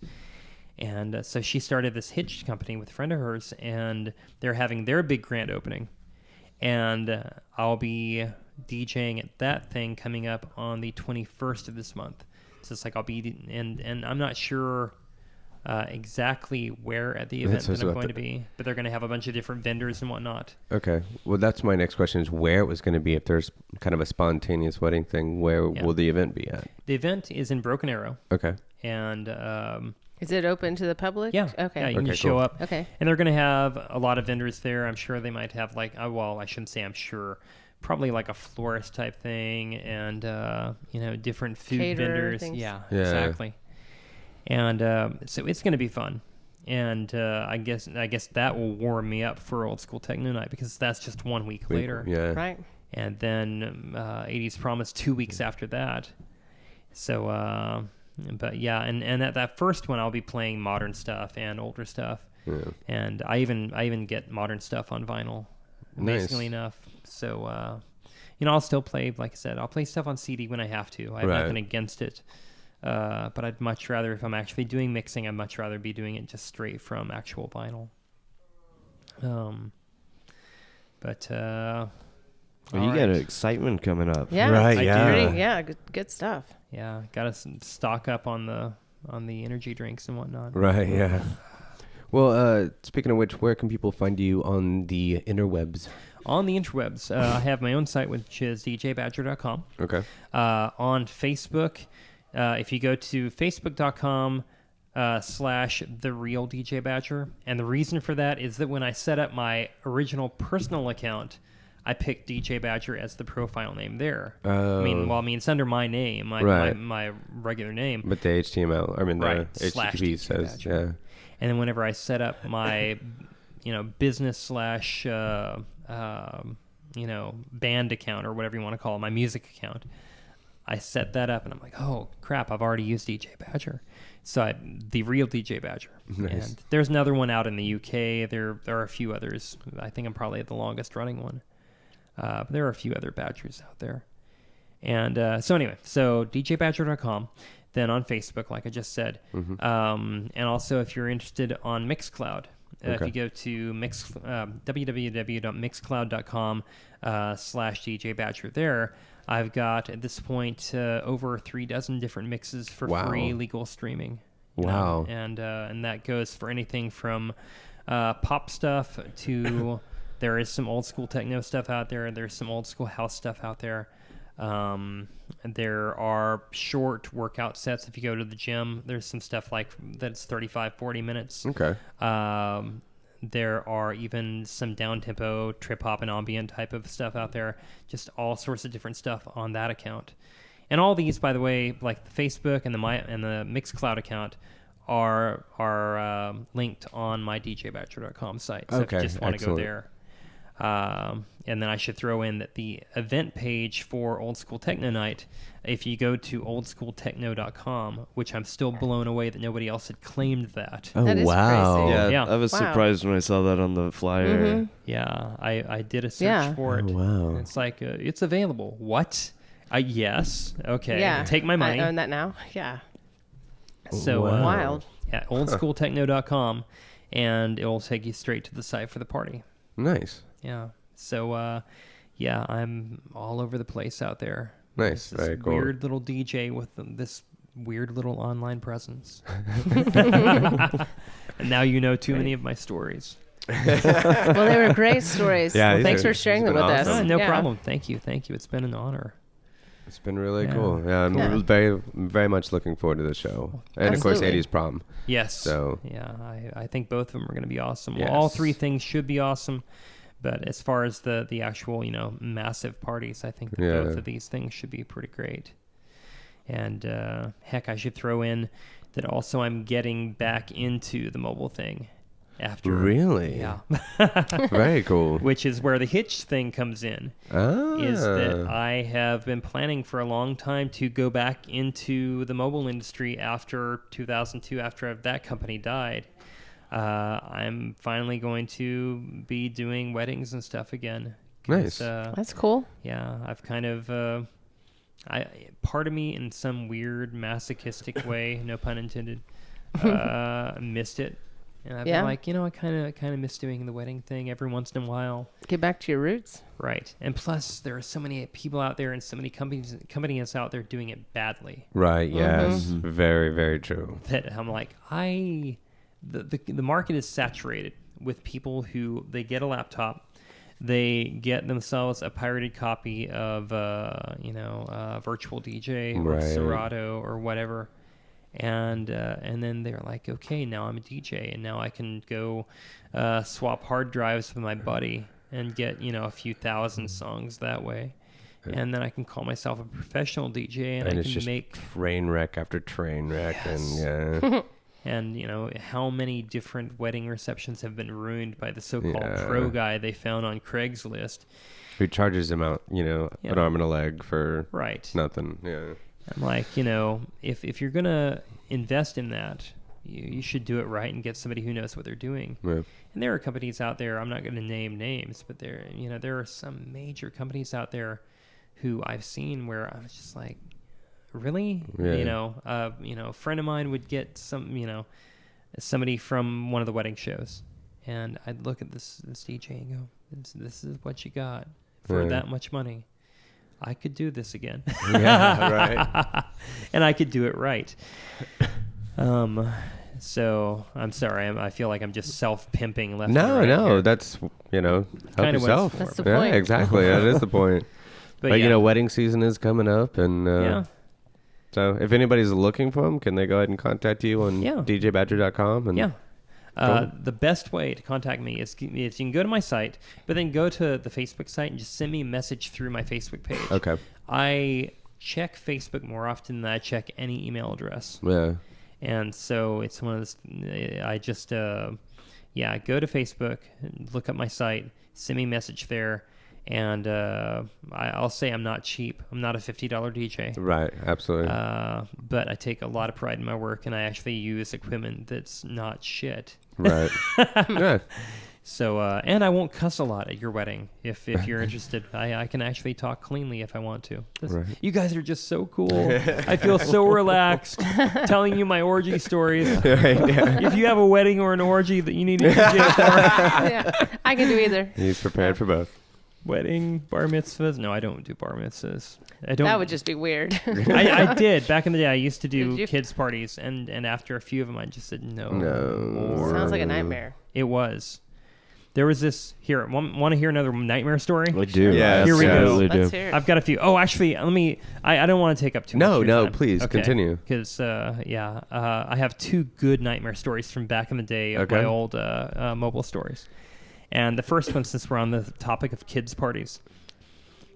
And so she started this Hitched company with a friend of hers, and they're having their big grand opening. And I'll be DJing at that thing coming up on the 21st of this month. So it's like I'll be and I'm not sure exactly where at the event that I'm going to be, but they're going to have a bunch of different vendors and whatnot. Okay. Well, that's my next question is where it was going to be. If there's kind of a spontaneous wedding thing, where will the event be at? The event is in Broken Arrow. Okay. And is it open to the public? Yeah. Okay. Yeah, you can just show up. Okay. And they're going to have a lot of vendors there. I'm sure they might have like, well, I shouldn't say I'm sure. Probably like a florist type thing and, different food vendors. Things. Yeah, exactly. And so it's going to be fun. And I guess that will warm me up for Old School Techno Night because that's just 1 week later. Yeah. Right. And then 80s Promise 2 weeks after that. So, but yeah, and at that first one, I'll be playing modern stuff and older stuff. Yeah. And I even get modern stuff on vinyl, amazingly enough. So, I'll still play, like I said, I'll play stuff on CD when I have to. I have nothing against it. But I'd much rather, if I'm actually doing mixing, I'd much rather be doing it just straight from actual vinyl. You got excitement coming up. Yeah. Right. Good stuff. Yeah. Got to stock up on the energy drinks and whatnot. Right. Yeah. Well, speaking of which, where can people find you on the interwebs? On the interwebs, I have my own site, which is djbadger.com. Okay. On Facebook, if you go to facebook.com /TheRealDJBadger, and the reason for that is that when I set up my original personal account, I picked DJ Badger as the profile name there. It's under my name, my regular name. But the HTML, the HTTP says, Badger. yeah. And then whenever I set up my, business / band account or whatever you want to call it, my music account, I set that up and I'm like, oh crap, I've already used DJ Badger. So the real DJ Badger. Nice. And there's another one out in the UK. There are a few others. I think I'm probably the longest running one. But there are a few other Badgers out there. And so djbadger.com. Then on Facebook, like I just said. Mm-hmm. And also if you're interested on Mixcloud, if you go to www.mixcloud.com /DJ Badger there, I've got at this point over 36 different mixes for free legal streaming. Wow. And that goes for anything from pop stuff to there is some old school techno stuff out there. There's some old school house stuff out there. There are short workout sets. If you go to the gym, there's some stuff like that's 35, 40 minutes. Okay. There are even some down-tempo, trip-hop, and ambient type of stuff out there. Just all sorts of different stuff on that account. And all these, by the way, like the Facebook and the Mixcloud account, are linked on my djbadger.com site. So if you just want to go there. And then I should throw in that the event page for Old School Techno Night, if you go to oldschooltechno.com, which I'm still blown away that nobody else had claimed that. Oh, that is wow. crazy. Yeah, I was surprised when I saw that on the flyer. Mm-hmm. Yeah, I did a search for it. Oh, wow. And it's like, it's available. What? Yes. Okay. Yeah. Take my money. I own that now. Yeah. So wild. Yeah, oldschooltechno.com, and it will take you straight to the site for the party. Nice. Yeah. So, I'm all over the place out there. Nice. This Very cool. weird little DJ with this weird little online presence. And now you know too many of my stories. Well, they were great stories. Yeah, thanks for sharing them with us. No problem. Thank you. It's been an honor. It's been really cool. Yeah, I'm very, very much looking forward to the show. And, Absolutely. of course, 80s prom. Yes. So. Yeah, I think both of them are going to be awesome. Yes. Well, all three things should be awesome. But as far as the actual, massive parties, I think that both of these things should be pretty great. And heck, I should throw in that also I'm getting back into the mobile thing after. Really? Yeah. Very cool. Which is where the hitch thing comes in. Is that I have been planning for a long time to go back into the mobile industry after 2002, after that company died. I'm finally going to be doing weddings and stuff again. Nice. That's cool. Yeah, I've kind of, part of me in some weird masochistic way, no pun intended, missed it. And I've Yeah. been like, I kind of miss doing the wedding thing every once in a while. Get back to your roots. Right. And plus, there are so many people out there and so many companies out there doing it badly Right. Yes. Very, very true. that I'm like, the market is saturated with people who they get a laptop, they get themselves a pirated copy of, Virtual DJ or Right. Serato or whatever. And then they're like, okay, now I'm a DJ, and now I can go swap hard drives with my buddy and get a few thousand songs that way, and then I can call myself a professional DJ, and I it's can just make train wreck after train wreck, Yes. and yeah. and how many different wedding receptions have been ruined by the so-called Yeah. pro guy they found on Craigslist. Who charges him out, an arm and a leg for Right. nothing. Yeah. I'm like, if you're gonna invest in that, you should do it right and get somebody who knows what they're doing. Yeah. And there are companies out there, I'm not going to name names, but there are some major companies out there who I've seen where I was just like, really? Yeah. A friend of mine would get somebody from one of the wedding shows, and I'd look at this DJ and go, this is what you got for Yeah. that much money. I could do this again. Yeah, right. And I could do it right. So I'm sorry. I feel like I'm just self-pimping left and right No, here. that's, help Kinda what's- yourself. That's the yeah, point. exactly. That is the point. But But, wedding season is coming up, and yeah. so if anybody's looking for them, can they go ahead and contact you on Yeah. djbadger.com? And Yeah. Cool. The best way to contact me is you can go to my site, but then go to the Facebook site and just send me a message through my Facebook page. Okay. I check Facebook more often than I check any email address. Yeah. And so it's one of those, I just, go to Facebook, look up my site, send me a message there, and I'll say I'm not cheap. I'm not a $50 DJ. Right. Absolutely. But I take a lot of pride in my work, and I actually use equipment that's not shit. right. Yeah. So, and I won't cuss a lot at your wedding if you're interested. I can actually talk cleanly if I want to. Right. You guys are just so cool. I feel so relaxed telling you my orgy stories. Right, yeah. If you have a wedding or an orgy that you need to DJ for, Yeah, I can do either. He's prepared for both. wedding, bar mitzvahs. No, I don't do bar mitzvahs. I don't. That would just be weird. I did back in the day. I used to Did do you? kids parties, and after a few of them, I just said no. No. Sounds like a nightmare. It was. There was this here. Want to hear another nightmare story? I do. Yes, Here we yes. go. Let's hear it. I've got a few. Oh, actually, let me. I don't want to take up too much. No, of your no, time. please, continue. Because I have two good nightmare stories from back in the day of Okay. my old mobile stories. And the first one, since we're on the topic of kids parties,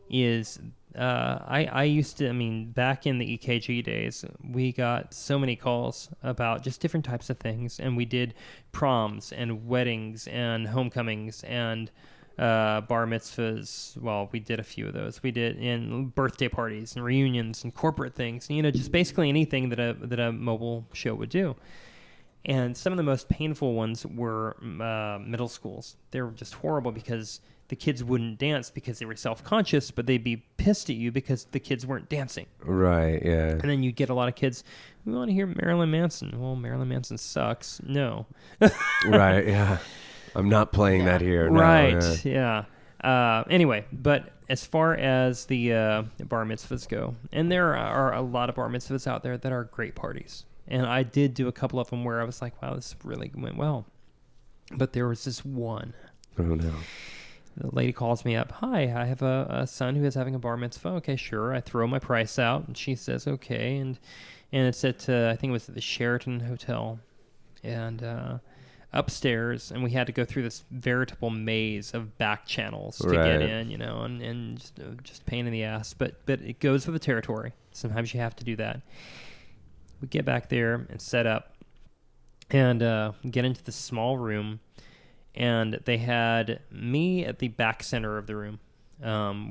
is I used to. I mean, back in the EKG days, we got so many calls about just different types of things, and we did proms and weddings and homecomings and bar mitzvahs. Well, we did a few of those. We did in birthday parties and reunions and corporate things. And, just basically anything that a mobile show would do. And some of the most painful ones were middle schools. They were just horrible because the kids wouldn't dance because they were self-conscious, but they'd be pissed at you because the kids weren't dancing. Right, yeah. And then you'd get a lot of kids, we want to hear Marilyn Manson. Well, Marilyn Manson sucks. No. Right, yeah. I'm not playing that here. No, Right, yeah. yeah. Anyway, but as far as the bar mitzvahs go, and there are a lot of bar mitzvahs out there that are great parties. And I did do a couple of them where I was like, wow, this really went well. But there was this one. Oh, no. The lady calls me up. Hi, I have a son who is having a bar mitzvah. Okay, sure. I throw my price out, and she says, okay. And it's at, I think it was at the Sheraton Hotel. And upstairs, and we had to go through this veritable maze of back channels to Right. get in, and just pain in the ass. But it goes with the territory. Sometimes you have to do that. We get back there and set up and get into this small room, and they had me at the back center of the room,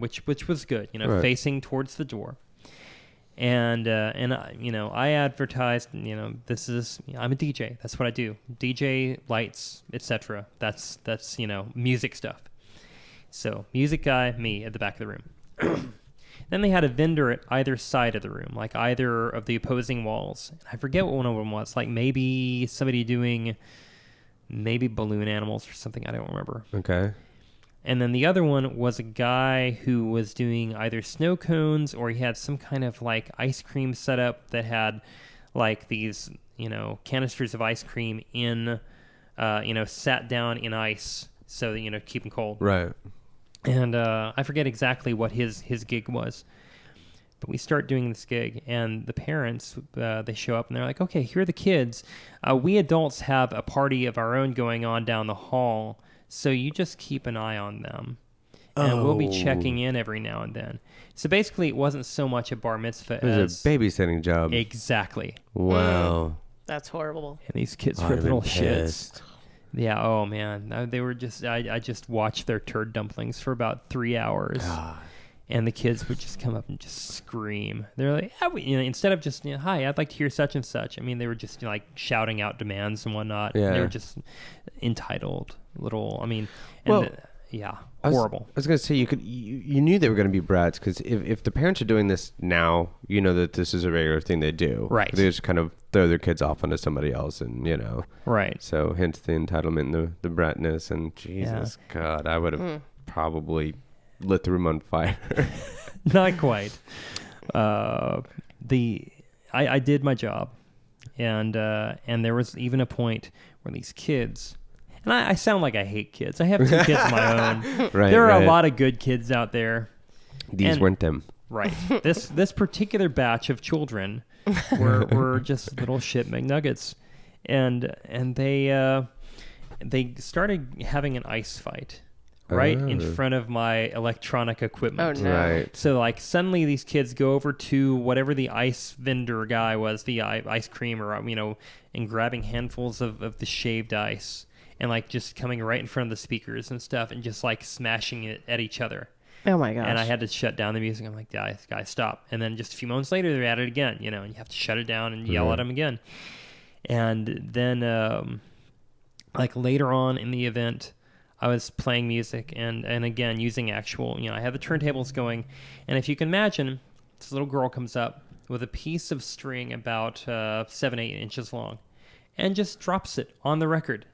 which was good, Right. facing towards the door. And I advertised, this is, I'm a DJ. That's what I do. DJ, lights, etc. That's music stuff. So music guy, me at the back of the room. Then they had a vendor at either side of the room, like either of the opposing walls. I forget what one of them was. Like maybe somebody doing maybe balloon animals or something. I don't remember. Okay. And then the other one was a guy who was doing either snow cones or he had some kind of like ice cream setup that had like these, canisters of ice cream in, sat down in ice so that, keep them cold. Right. And I forget exactly what his gig was. But we start doing this gig, and the parents, they show up, and they're like, okay, here are the kids. We adults have a party of our own going on down the hall, so you just keep an eye on them. And we'll be checking in every now and then. So basically, it wasn't so much a bar mitzvah It was a babysitting job. Exactly. Wow. That's horrible. And these kids I'd were have little been shits. pissed. Yeah, oh man. They were just, I just watched their turd dumplings for about 3 hours. God. And the kids would just come up and just scream. They're like, instead of just, hi, I'd like to hear such and such. I mean, they were just like shouting out demands and whatnot. Yeah. They were just entitled little, Well, horrible. I was going to say, you knew they were going to be brats because if the parents are doing this now, you know that this is a regular thing they do. Right. They just kind of throw their kids off onto somebody else and, Right. So hence the entitlement, the bratness, and Jesus, God, I would have probably lit the room on fire. Not quite. I did my job, and there was even a point where these kids, and I sound like I hate kids. I have 2 kids of my own. Right. There are a lot of good kids out there. These weren't them. Right. This particular batch of children were just little shit McNuggets, and they started having an ice fight. Right in front of my electronic equipment. Oh, no. Right. So, like, suddenly these kids go over to whatever the ice vendor guy was, the ice cream, or, and grabbing handfuls of the shaved ice and, like, just coming right in front of the speakers and stuff and just, like, smashing it at each other. Oh, my gosh. And I had to shut down the music. I'm like, guys, stop. And then just a few moments later, they're at it again, and you have to shut it down and yell at them again. And then, like, later on in the event, I was playing music and again using actual, I had the turntables going, and if you can imagine, this little girl comes up with a piece of string about 7-8 inches long and just drops it on the record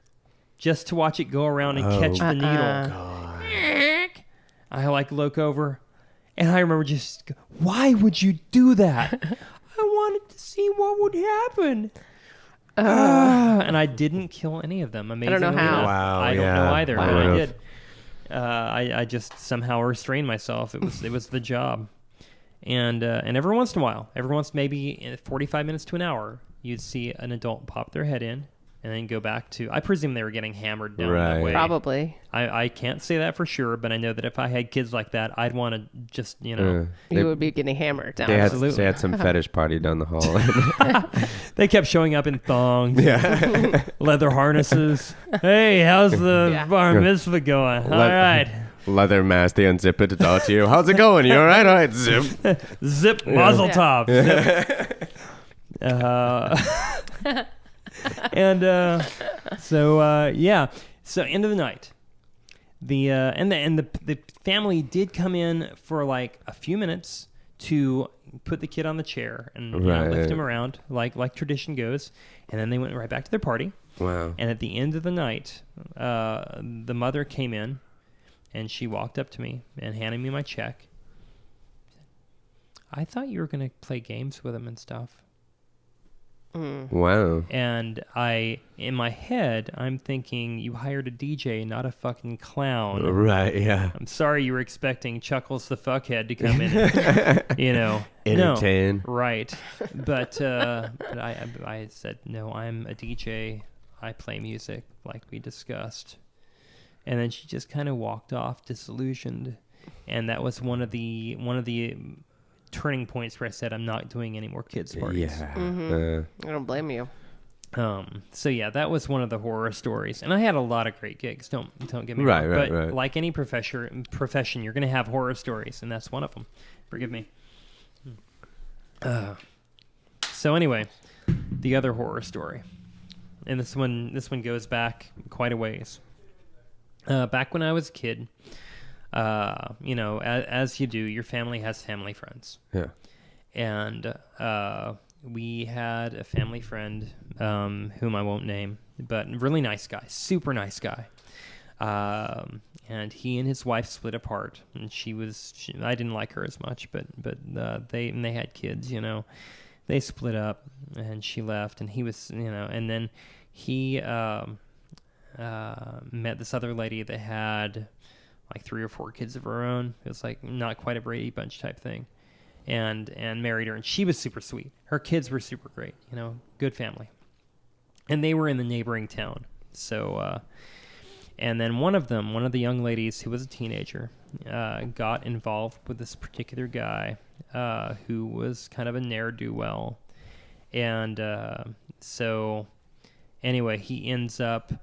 just to watch it go around and catch the needle. God. I look over and I remember just, why would you do that? I wanted to see what would happen. And I didn't kill any of them. Amazingly, I don't know how. enough. Wow, I don't know either. Wow. But I did. I just somehow restrained myself. It was the job. And every once in a while, maybe 45 minutes to an hour, you'd see an adult pop their head in and then go back to. I presume they were getting hammered down that way. Probably. I can't say that for sure, but I know that if I had kids like that, I'd want to just You would be getting hammered down. They Absolutely. had some fetish party down the hall. They kept showing up in thongs, leather harnesses. Hey, how's the bar mitzvah going? All right. Leather mask, they unzip it to talk to you. How's it going? You all right? All right, zip. Zip mazel tov. Zip. So end of the night, the family did come in for like a few minutes to put the kid on the chair and lift him around like tradition goes, and then they went right back to their party. Wow. And at the end of the night, the mother came in and she walked up to me and handed me my check. I thought you were going to play games with him and stuff. Wow. And in my head, I'm thinking, you hired a DJ, not a fucking clown. Right, yeah. I'm sorry you were expecting Chuckles the fuckhead to come in, Entertain. No, right. But I said, no, I'm a DJ. I play music like we discussed. And then she just kind of walked off disillusioned. And that was one of the turning points where I said I'm not doing any more kids parties. Yeah. I don't blame you. So yeah, that was one of the horror stories, and I had a lot of great gigs. Don't get me wrong. But like any profession, you're going to have horror stories, and that's one of them. Forgive me. So anyway, the other horror story, and this one goes back quite a ways. Back when I was a kid. As you do, your family has family friends. Yeah. And we had a family friend whom I won't name, but really nice guy, super nice guy. And he and his wife split apart, and I didn't like her as much, but they had kids, you know. They split up, and she left, and he was, you know, and then he met this other lady that had like 3 or 4 kids of her own. It was like not quite a Brady Bunch type thing, and married her, and she was super sweet. Her kids were super great, you know, good family, and they were in the neighboring town. So, and then one of the young ladies who was a teenager got involved with this particular guy who was kind of a ne'er-do-well, and so anyway, he ends up.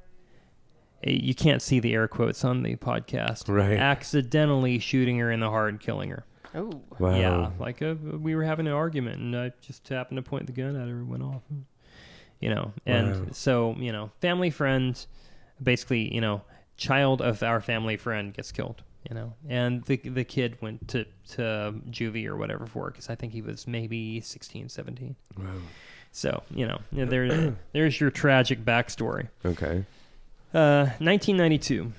You can't see the air quotes on the podcast. Right. Accidentally shooting her in the heart, killing her. Oh. Wow. Yeah, like we were having an argument, and I just happened to point the gun at her and went off. You know, and so, you know, family friend, basically, you know, child of our family friend gets killed, you know, and the kid went to juvie or whatever for it, because I think he was maybe 16, 17. Wow. So, you know, there's your tragic backstory. Okay. 1992.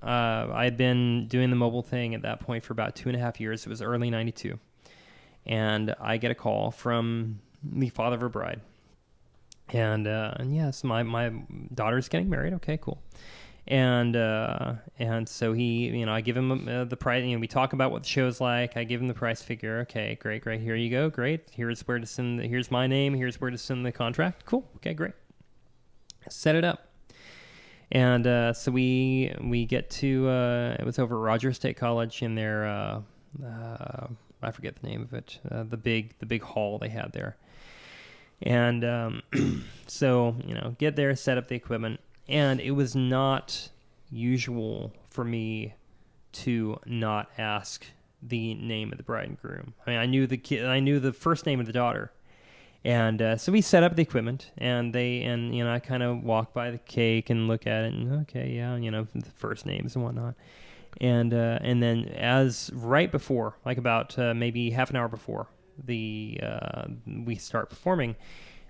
I'd been doing the mobile thing at that point for about 2.5 years. It was early 92. And I get a call from the father of a bride. And yes, my daughter's getting married. Okay, cool. And so he, you know, I give him the price. You know, we talk about what the show's like. I give him the price figure. Okay, great. Here you go. Great. Here's where to send. Here's my name. Here's where to send the contract. Cool. Okay, great. Set it up. And so we get to it was over at Rogers State College in their I forget the name of it, the big hall they had there. And so, you know, get there, set up the equipment, and it was not usual for me to not ask the name of the bride and groom. I mean, I knew the first name of the daughter. And so we set up the equipment, and you know, I kind of walk by the cake and look at it, and okay, yeah, you know, the first names and whatnot. And then as right before, like about maybe half an hour before we start performing,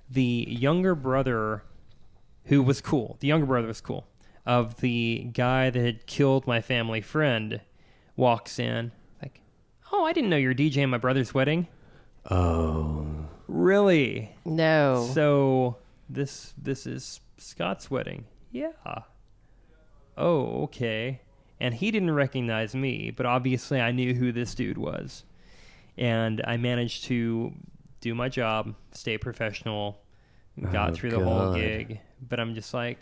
the younger brother was cool, of the guy that had killed my family friend walks in, like, oh, I didn't know you were DJing my brother's wedding. Oh. Really? No. So this is Scott's wedding. Yeah. Oh, okay. And he didn't recognize me, but obviously I knew who this dude was. And I managed to do my job, stay professional, got through the whole gig. But I'm just like,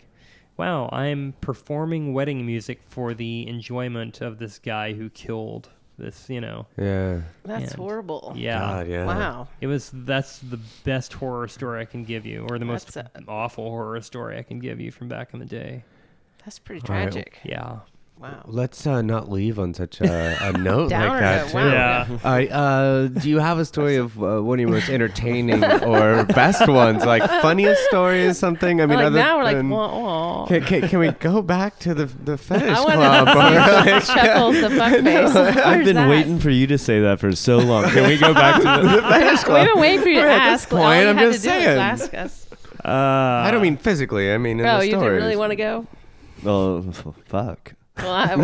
wow, I'm performing wedding music for the enjoyment of this guy who killed this, you know. Yeah. That's horrible. Yeah. God, yeah. Wow. That's the best horror story I can give you, or the most awful horror story I can give you from back in the day. That's pretty tragic. Yeah. Wow. Let's not leave on such a note like that, too. Wow. Yeah. All right. Do you have a story of one of your most entertaining or best ones, like funniest story or something? I mean, like other now we're than, like, whoa. Can we go back to the fetish I club? want to chuckles the fuck face. I've been waiting for you to say that for so long. Can we go back to the fetish club? We've been waiting for you to We're at ask. this point, All you I'm had just to do was saying. ask us. I don't mean physically. I mean in Oh, the you stories. didn't really want to go? Oh, fuck. Well, at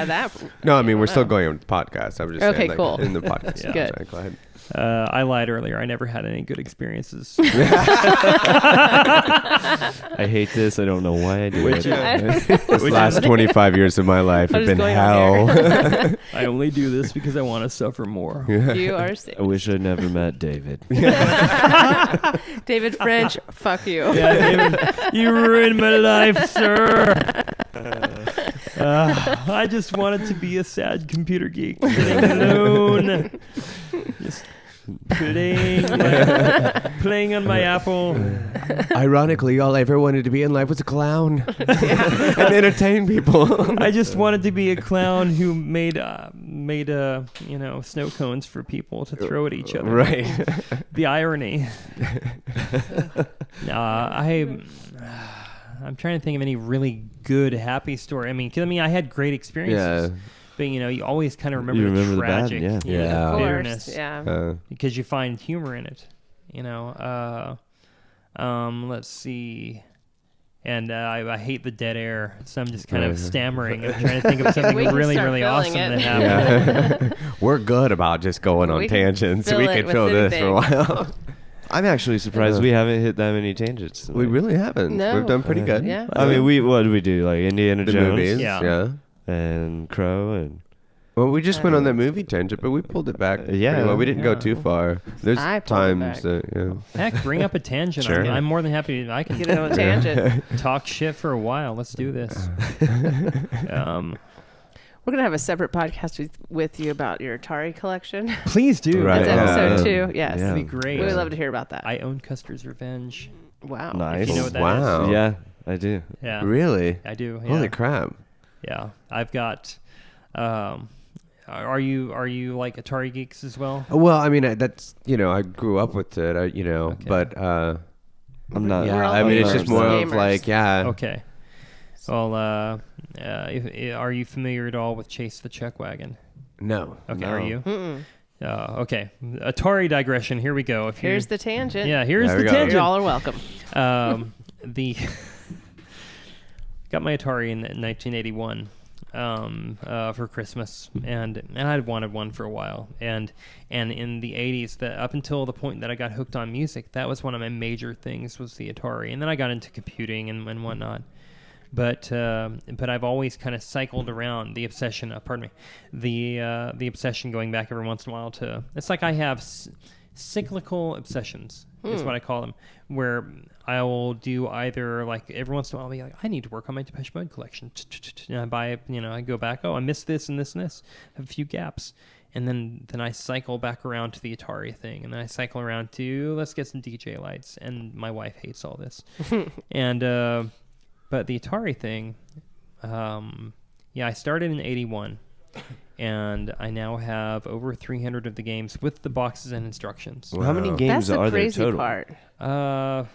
that. No, I mean we're still going on the podcast. I'm just Okay, saying, like, cool. in the podcast. Yeah. Good. Sorry, go ahead. I lied earlier. I never had any good experiences. I hate this. I don't know why I do it. This last 25 years of my life What have is been going hell. on here? I only do this because I want to suffer more. You are safe. I wish I never met David. David French, fuck you. Yeah, David, you ruined my life, sir. I just wanted to be a sad computer geek, sitting alone, just playing on my Apple. Ironically, all I ever wanted to be in life was a clown and entertain people. I just wanted to be a clown who made you know, snow cones for people to throw at each other. Right. The irony. I'm trying to think of any really good happy story. I mean, I had great experiences. Yeah. But you always kind of remember, You remember the the bad, tragic, yeah. Yeah. Of course, bitterness, yeah. because you find humor in it. Let's see. And I hate the dead air, so I'm just kind of stammering and trying to think of something We can really, start really filling awesome it. that happened. Yeah. We're good about just going on We can tangents. fill We it could with fill this for a while. I'm actually surprised we haven't hit that many tangents. We really haven't. No. We've done pretty good. Yeah. I mean, what did we do? Like Indiana The Jones movies. Yeah. Yeah. and Crow and Well, we just went on that movie tangent, but we pulled it back. Yeah. pretty well. We didn't go Yeah. too far. There's I pulled it times back. that, Heck, bring up a tangent. Sure. I'm more than happy. I can Get it on a tangent. talk shit for a while. Let's do this. We're gonna have a separate podcast with you about your Atari collection. Please do. Right. That's Yeah. episode 2. Yes, Yeah. That'd be great. we would love to hear about that. I own Custer's Revenge. Wow. Nice. If you know what that is. Wow. Yeah, I do. Yeah. Really? I do. Yeah. Holy crap. Yeah. I've got. Are you like Atari geeks as well? Well, I mean, that's, I grew up with it, Okay. but, I'm not. We're all I mean, it's gamers. just more of Gamers. like, yeah. Okay. Well, are you familiar at all with Chase the Chuck Wagon? No. Okay. No. Are you? Mm-mm. Okay. Atari digression. Here we go. Here's the tangent. Yeah. Here's There the we go. tangent. You all are welcome. The got my Atari in 1981 for Christmas, and I'd wanted one for a while, and in the 80s, that up until the point that I got hooked on music, that was one of my major things, was the Atari, and then I got into computing and whatnot. But I've always kind of cycled around the obsession. The obsession going back every once in a while to. It's like I have cyclical obsessions. Is what I call them. Where I will do either like every once in a while, I'll be like, I need to work on my Depeche Mode collection. And I buy, I go back. Oh, I missed this and this and this. I have a few gaps. And then I cycle back around to the Atari thing, and then I cycle around to let's get some DJ lights. And my wife hates all this. And but the Atari thing, I started in 81, and I now have over 300 of the games with the boxes and instructions. How many games That's the are there crazy total? part. I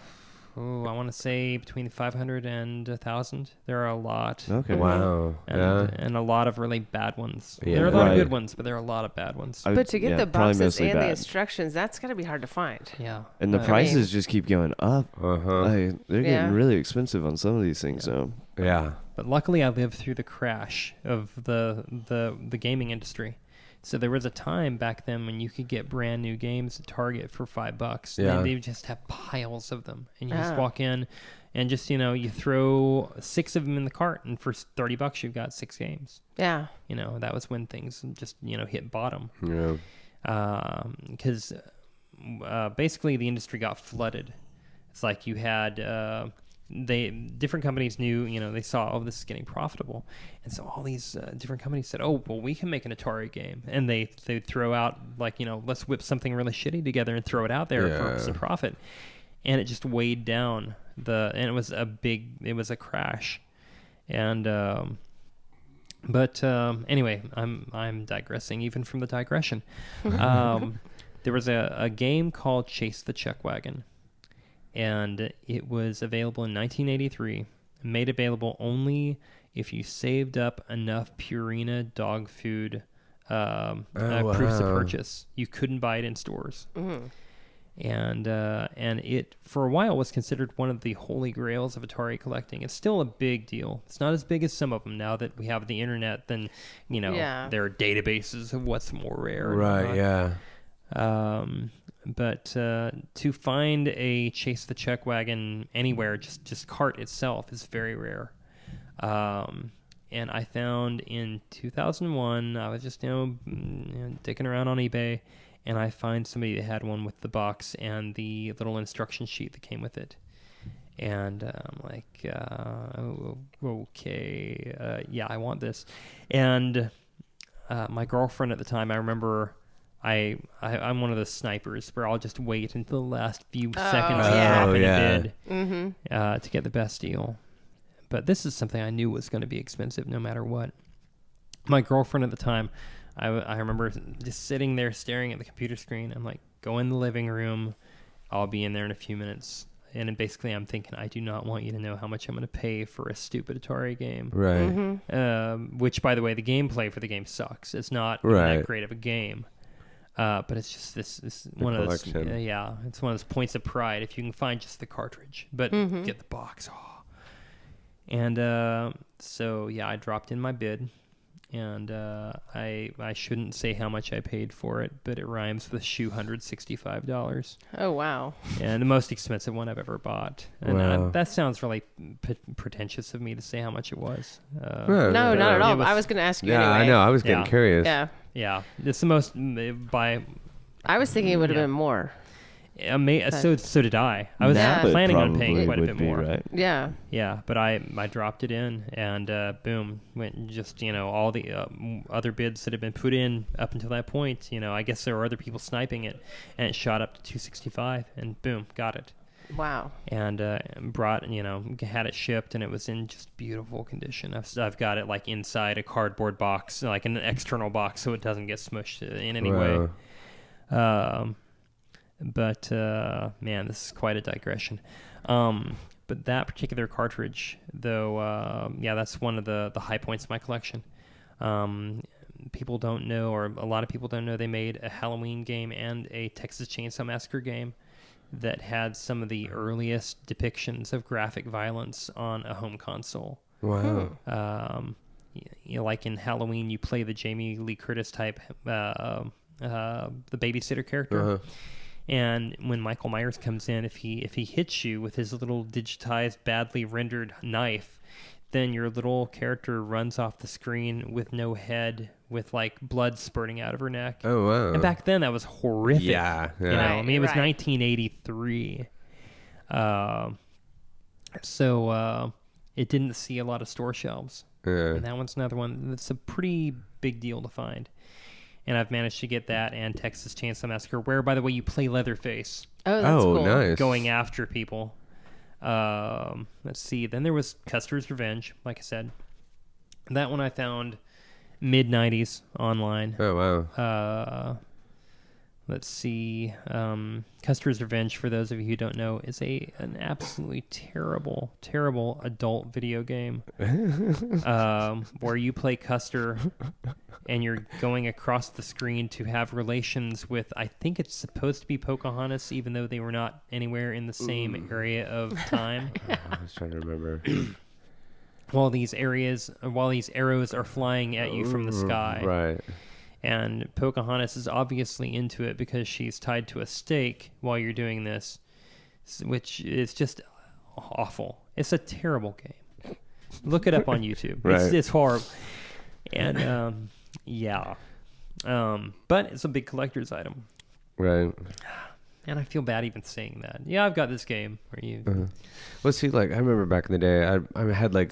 want to say between 500 and 1,000. There are a lot. Okay. Wow. And a lot of really bad ones. Yeah. There are a lot of Right. good ones, but there are a lot of bad ones. I- But to get yeah, the probably boxes mostly and the bad. instructions, that's got to be hard to find. Yeah. And the I prices just keep going up. Uh-huh. They're Yeah. getting really expensive on some of these things. So Yeah. But luckily, I lived through the crash of the gaming industry. So there was a time back then when you could get brand new games at Target for $5. Yeah. And they would just have piles of them, and you just Ah. walk in, and just you throw 6 of them in the cart, and for $30 you've got 6 games. Yeah. That was when things just hit bottom. Yeah. Because basically the industry got flooded. It's like you had different companies knew, they saw, oh, this is getting profitable, and so all these different companies said, oh, well, we can make an Atari game, and they'd throw out let's whip something really shitty together and throw it out there for some profit, and it just weighed down and it was a crash, and anyway, I'm digressing even from the digression. There was a game called Chase the Chuck Wagon, and it was available in 1983, made available only if you saved up enough Purina dog food proofs of purchase. You couldn't buy it in stores. Mm. And it for a while was considered one of the holy grails of Atari collecting. It's still a big deal. It's not as big as some of them now that we have the internet. Then there are databases of what's more rare. and Right. whatnot. Yeah. But to find a Chase the Chuck Wagon anywhere, just cart itself, is very rare. And I found in 2001, I was just dicking around on eBay, and I find somebody that had one with the box and the little instruction sheet that came with it. And I'm like, okay, yeah, I want this. And my girlfriend at the time, I remember. I'm one of those snipers where I'll just wait until the last few seconds to drop in a bid to get the best deal. But this is something I knew was going to be expensive no matter what. My girlfriend at the time, I remember just sitting there staring at the computer screen. I'm like, go in the living room. I'll be in there in a few minutes. And then basically I'm thinking, I do not want you to know how much I'm going to pay for a stupid Atari game. Right. Which, by the way, the gameplay for the game sucks. It's not even Right. that great of a game. But it's just this one of those, collection. it's one of those points of pride if you can find just the cartridge, but get the box. Oh. And so yeah, I dropped in my bid, and I shouldn't say how much I paid for it, but it rhymes with $265. Oh, wow. And the most expensive one I've ever bought. And Wow. that sounds really pretentious of me to say how much it was. No, No, not at all. it was- I was going to ask you Yeah, anyway. I know. I was getting Yeah. curious. Yeah. Yeah, it's the most by. I was thinking it would have Yeah. been more. So did I. I was Yeah. planning on Probably paying quite a would bit be, more. right? Yeah. Yeah, but I dropped it in, and boom, went just all the other bids that had been put in up until that point. I guess there were other people sniping it, and it shot up to 265, and boom, got it. Wow. And brought had it shipped, and it was in just beautiful condition. I've got it like inside a cardboard box, like an external box, so it doesn't get smushed in any way. But man, this is quite a digression. But that particular cartridge, though, that's one of the high points of my collection. People don't know, or a lot of people don't know, they made a Halloween game and a Texas Chainsaw Massacre game that had some of the earliest depictions of graphic violence on a home console. Wow. Like in Halloween, you play the Jamie Lee Curtis type, the babysitter character. Uh-huh. And when Michael Myers comes in, if he hits you with his little digitized, badly rendered knife, then your little character runs off the screen with no head, with like blood spurting out of her neck. Oh, wow. And back then, that was horrific. Yeah. You know, Yeah. I mean, it was Right. 1983. So it didn't see a lot of store shelves. Yeah. And that one's another one that's a pretty big deal to find. And I've managed to get that and Texas Chainsaw Massacre, where, by the way, you play Leatherface Oh, that's Oh, cool. nice. going after people. Let's see. Then there was Custer's Revenge, like I said. That one I found mid-90s online. Oh, wow. Let's see. Custer's Revenge, for those of you who don't know, is an absolutely terrible, terrible adult video game where you play Custer and you're going across the screen to have relations with, I think it's supposed to be Pocahontas, even though they were not anywhere in the same area of time. I was trying to remember. While these arrows are flying at you from the sky. Right. And Pocahontas is obviously into it because she's tied to a stake while you're doing this, which is just awful. It's a terrible game. Look it up on YouTube. Right. It's horrible. And yeah. But it's a big collector's item. Right. And I feel bad even saying that. Yeah, I've got this game. Where you Well, see, like, I remember back in the day, I had, like,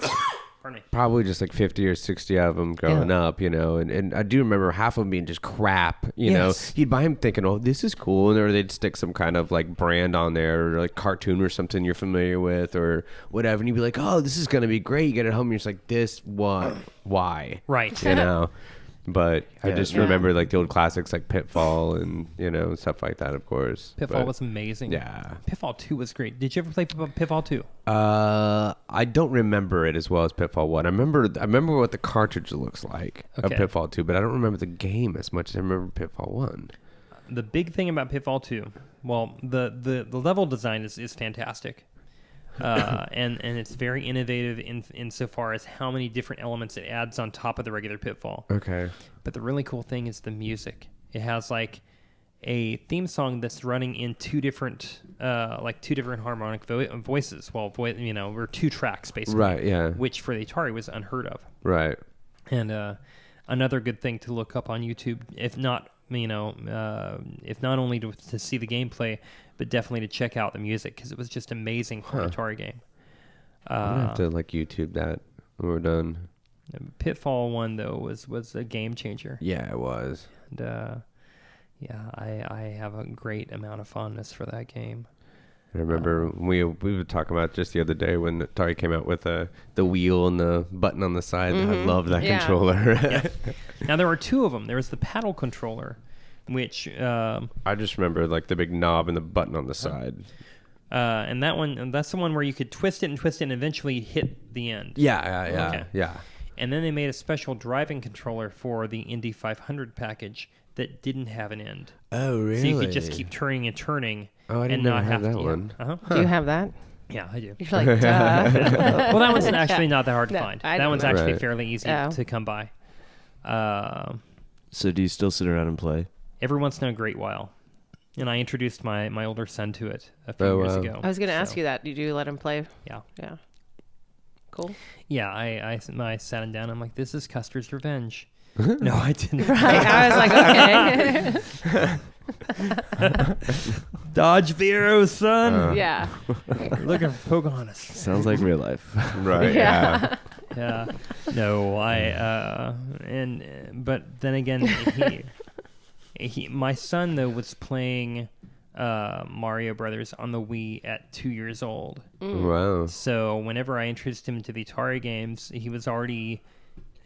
pardon me. probably just, like, 50 or 60 of them growing up, and I do remember half of them being just crap, you know? Yes. You'd buy them thinking, oh, this is cool, or they'd stick some kind of, like, brand on there, or, like, cartoon or something you're familiar with, or whatever, and you'd be like, oh, this is going to be great. You get it home, and you're just like, this, what, why? Right. You know? But I just Yeah. remember, like, the old classics, like Pitfall and, stuff like that, of course. Pitfall But, was amazing. yeah. Pitfall 2 was great. Did you ever play Pitfall 2? I don't remember it as well as Pitfall 1. I remember what the cartridge looks like of Okay. Pitfall 2, but I don't remember the game as much as I remember Pitfall 1. The big thing about Pitfall 2, well, the level design is fantastic. And it's very innovative insofar as how many different elements it adds on top of the regular Pitfall. Okay. But the really cool thing is the music. It has like a theme song that's running in two different harmonic voices. Well, we're two tracks basically. Right, yeah. Which for the Atari was unheard of. Right. And another good thing to look up on YouTube, if not only to see the gameplay, but definitely to check out the music, because it was just amazing for an Atari game. I'm going to have to, like, YouTube that when we're done. Pitfall 1, though, was a game changer. Yeah, it was. And, I have a great amount of fondness for that game. I remember we were talking about just the other day when Atari came out with the wheel and the button on the side. I love that Yeah. controller. Now, there were two of them. There was the paddle controller, which... I just remember, like, the big knob and the button on the side. And that's the one where you could twist it and eventually hit the end. Yeah. Okay. Yeah. And then they made a special driving controller for the Indy 500 package that didn't have an end. Oh, really? So you could just keep turning and turning. Oh, I didn't and not have that to, one. Yeah. Uh-huh. Do you have that? Yeah, I do. You're like, duh. Well, that one's actually not that hard to No, find. I That don't one's know. actually Right. fairly easy Oh. to come by. So do you still sit around and play? Every once in a great while. And I introduced my older son to it a few Oh, years wow. ago. I was going to ask So, you that. Did you let him play? Yeah. Yeah. Cool. Yeah, I sat him down. I'm like, this is Custer's Revenge. No, I didn't. Right. I was like, okay. Dodge the arrow, son. Yeah. Looking for Pocahontas. Sounds like real life. Right. Yeah. Yeah. No, but then again, my son though was playing Mario Brothers on the Wii at 2 years old. Wow. So whenever I introduced him to the Atari games, he was already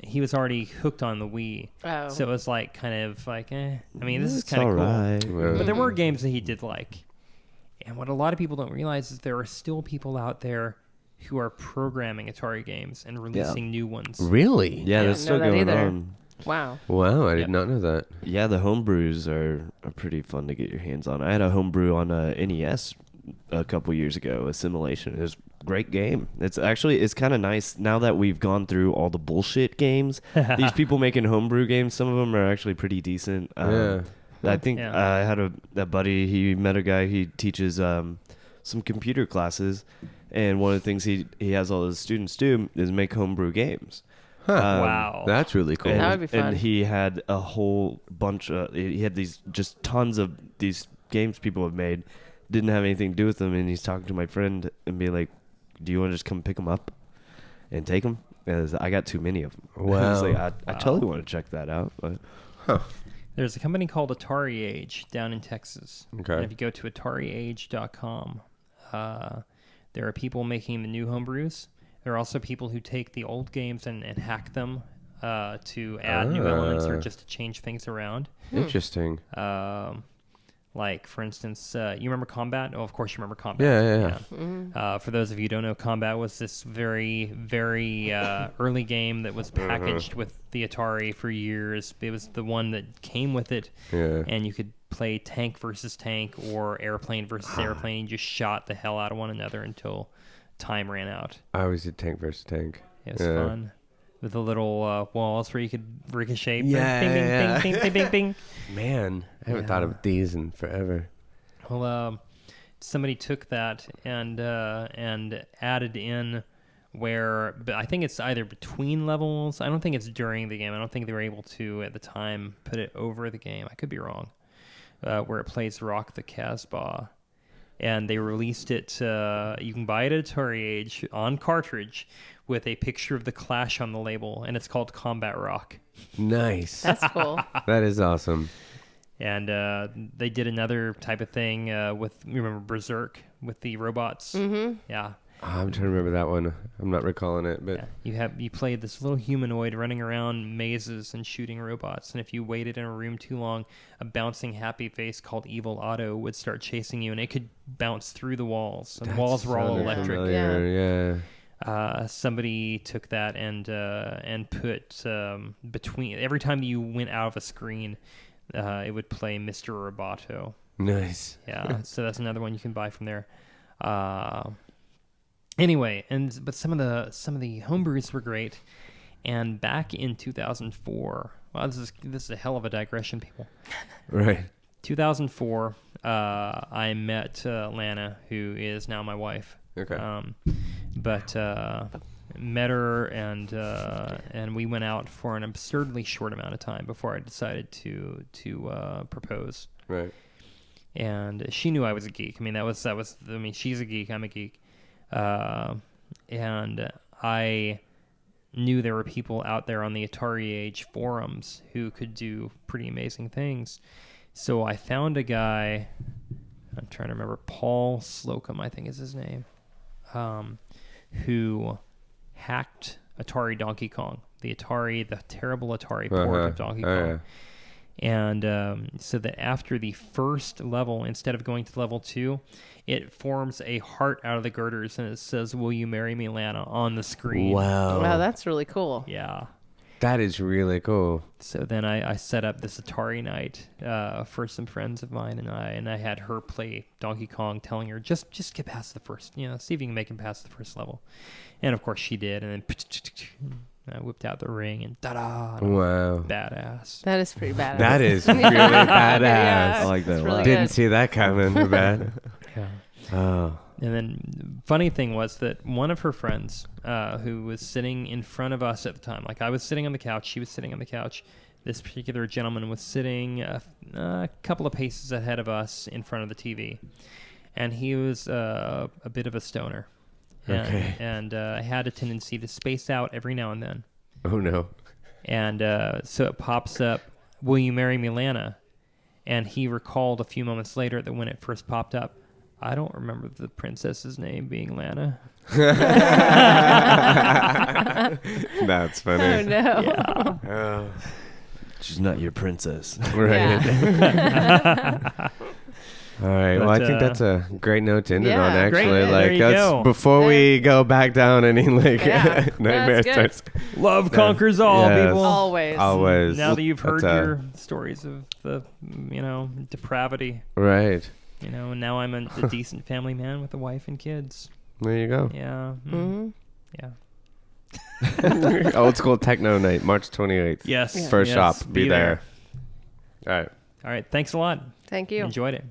hooked on the Wii. Oh. So it was like kind of like, I mean, this is It's kind of cool. alright. Yeah. But there were games that he did like. And what a lot of people don't realize is there are still people out there who are programming Atari games and releasing new ones. Really? Yeah, I that's didn't still know that going either. on. Wow. Wow, I did Yep. not know that. Yeah, the homebrews are pretty fun to get your hands on. I had a homebrew on a NES a couple years ago, Assimilation. It was a great game. It's kind of nice now that we've gone through all the bullshit games. These people making homebrew games, some of them are actually pretty decent. Yeah. I think Yeah. I had a buddy, he met a guy, he teaches some computer classes, and one of the things he has all his students do is make homebrew games. Wow. That's really cool. That would be fun. And he had a whole bunch of, he had these just tons of these games people have made, didn't have anything to do with them, and he's talking to my friend and being like, do you want to just come pick them up and take them? Because I got too many of them. Wow. He's like, I totally want to check that out. But There's a company called Atari Age down in Texas. Okay. And if you go to atariage.com, there are people making the new homebrews. There are also people who take the old games and hack them to add new elements or just to change things around. Interesting. Like, for instance, you remember Combat? Oh, of course you remember Combat. Yeah. For those of you who don't know, Combat was this very, very early game that was packaged with the Atari for years. It was the one that came with it, Yeah. and you could play tank versus tank or airplane versus airplane. You just shot the hell out of one another until time ran out. I always did tank versus tank. It was fun. With the little walls where you could ricochet. Yeah, Bing, bing, yeah. bing, bing, bing, bing, bing. Man, I haven't thought of these in forever. Well, somebody took that and added in but I think it's either between levels. I don't think it's during the game. I don't think they were able to at the time put it over the game. I could be wrong. Where it plays Rock the Casbah. And they released it, you can buy it at Atari Age on cartridge with a picture of the Clash on the label, and it's called Combat Rock. Nice. That's cool. That is awesome. And they did another type of thing with, you remember Berserk with the robots? Mm-hmm. Yeah. I'm trying to remember that one. I'm not recalling it, but Yeah. You played this little humanoid running around mazes and shooting robots, and if you waited in a room too long, a bouncing happy face called Evil Otto would start chasing you, and it could bounce through the walls. And the walls were all sounded electric. familiar, Yeah. Somebody took that and put between every time you went out of a screen, it would play Mr. Roboto. Nice. Yeah, so that's another one you can buy from there. Anyway, but some of the homebrews were great, and back in 2004, wow, this is a hell of a digression, people. Right. 2004, I met Lana, who is now my wife. Okay. But met her and we went out for an absurdly short amount of time before I decided to propose. Right. And she knew I was a geek. I mean, that was. I mean, she's a geek. I'm a geek. And I knew there were people out there on the Atari Age forums who could do pretty amazing things. So I found a guy, I'm trying to remember, Paul Slocum, I think is his name, who hacked Atari Donkey Kong, the terrible Atari port of Donkey Kong. And so that after the first level, instead of going to level 2, it forms a heart out of the girders, and it says, "Will you marry me, Lana?" on the screen. Wow, that's really cool. Yeah. That is really cool. So then I set up this Atari night for some friends of mine, and I had her play Donkey Kong, telling her just get past the first, see if you can make him past the first level. And of course she did, and then I whipped out the ring and ta-da! Wow. Badass. That is pretty badass. That is really badass. Yeah, I like that it's a really lot. Didn't good. see that coming. Bad. Yeah. Oh. And then funny thing was that one of her friends who was sitting in front of us at the time, like I was sitting on the couch, she was sitting on the couch. This particular gentleman was sitting a couple of paces ahead of us in front of the TV. And he was a bit of a stoner. Okay. And had a tendency to space out every now and then. Oh, no. And so it pops up, "Will you marry me, Lana?" And he recalled a few moments later that when it first popped up, I don't remember the princess's name being Lana. That's funny. Oh no. Yeah. Oh. She's not your princess. Right. All right. Well, I But, think that's a great note to end it yeah, on. Actually, great. like There you that's go. before we go back down any like Yeah, nightmare that's starts. Love conquers all, Yes. people. Always. Always. Now that you've heard That's, your stories of the, depravity, Right. and now I'm a decent family man with a wife and kids. There you go. Yeah. Mhm. Yeah. Old school techno night, March 28th. Yes. First yes, shop. Be there. All right. All right. Thanks a lot. Thank you. Enjoyed it.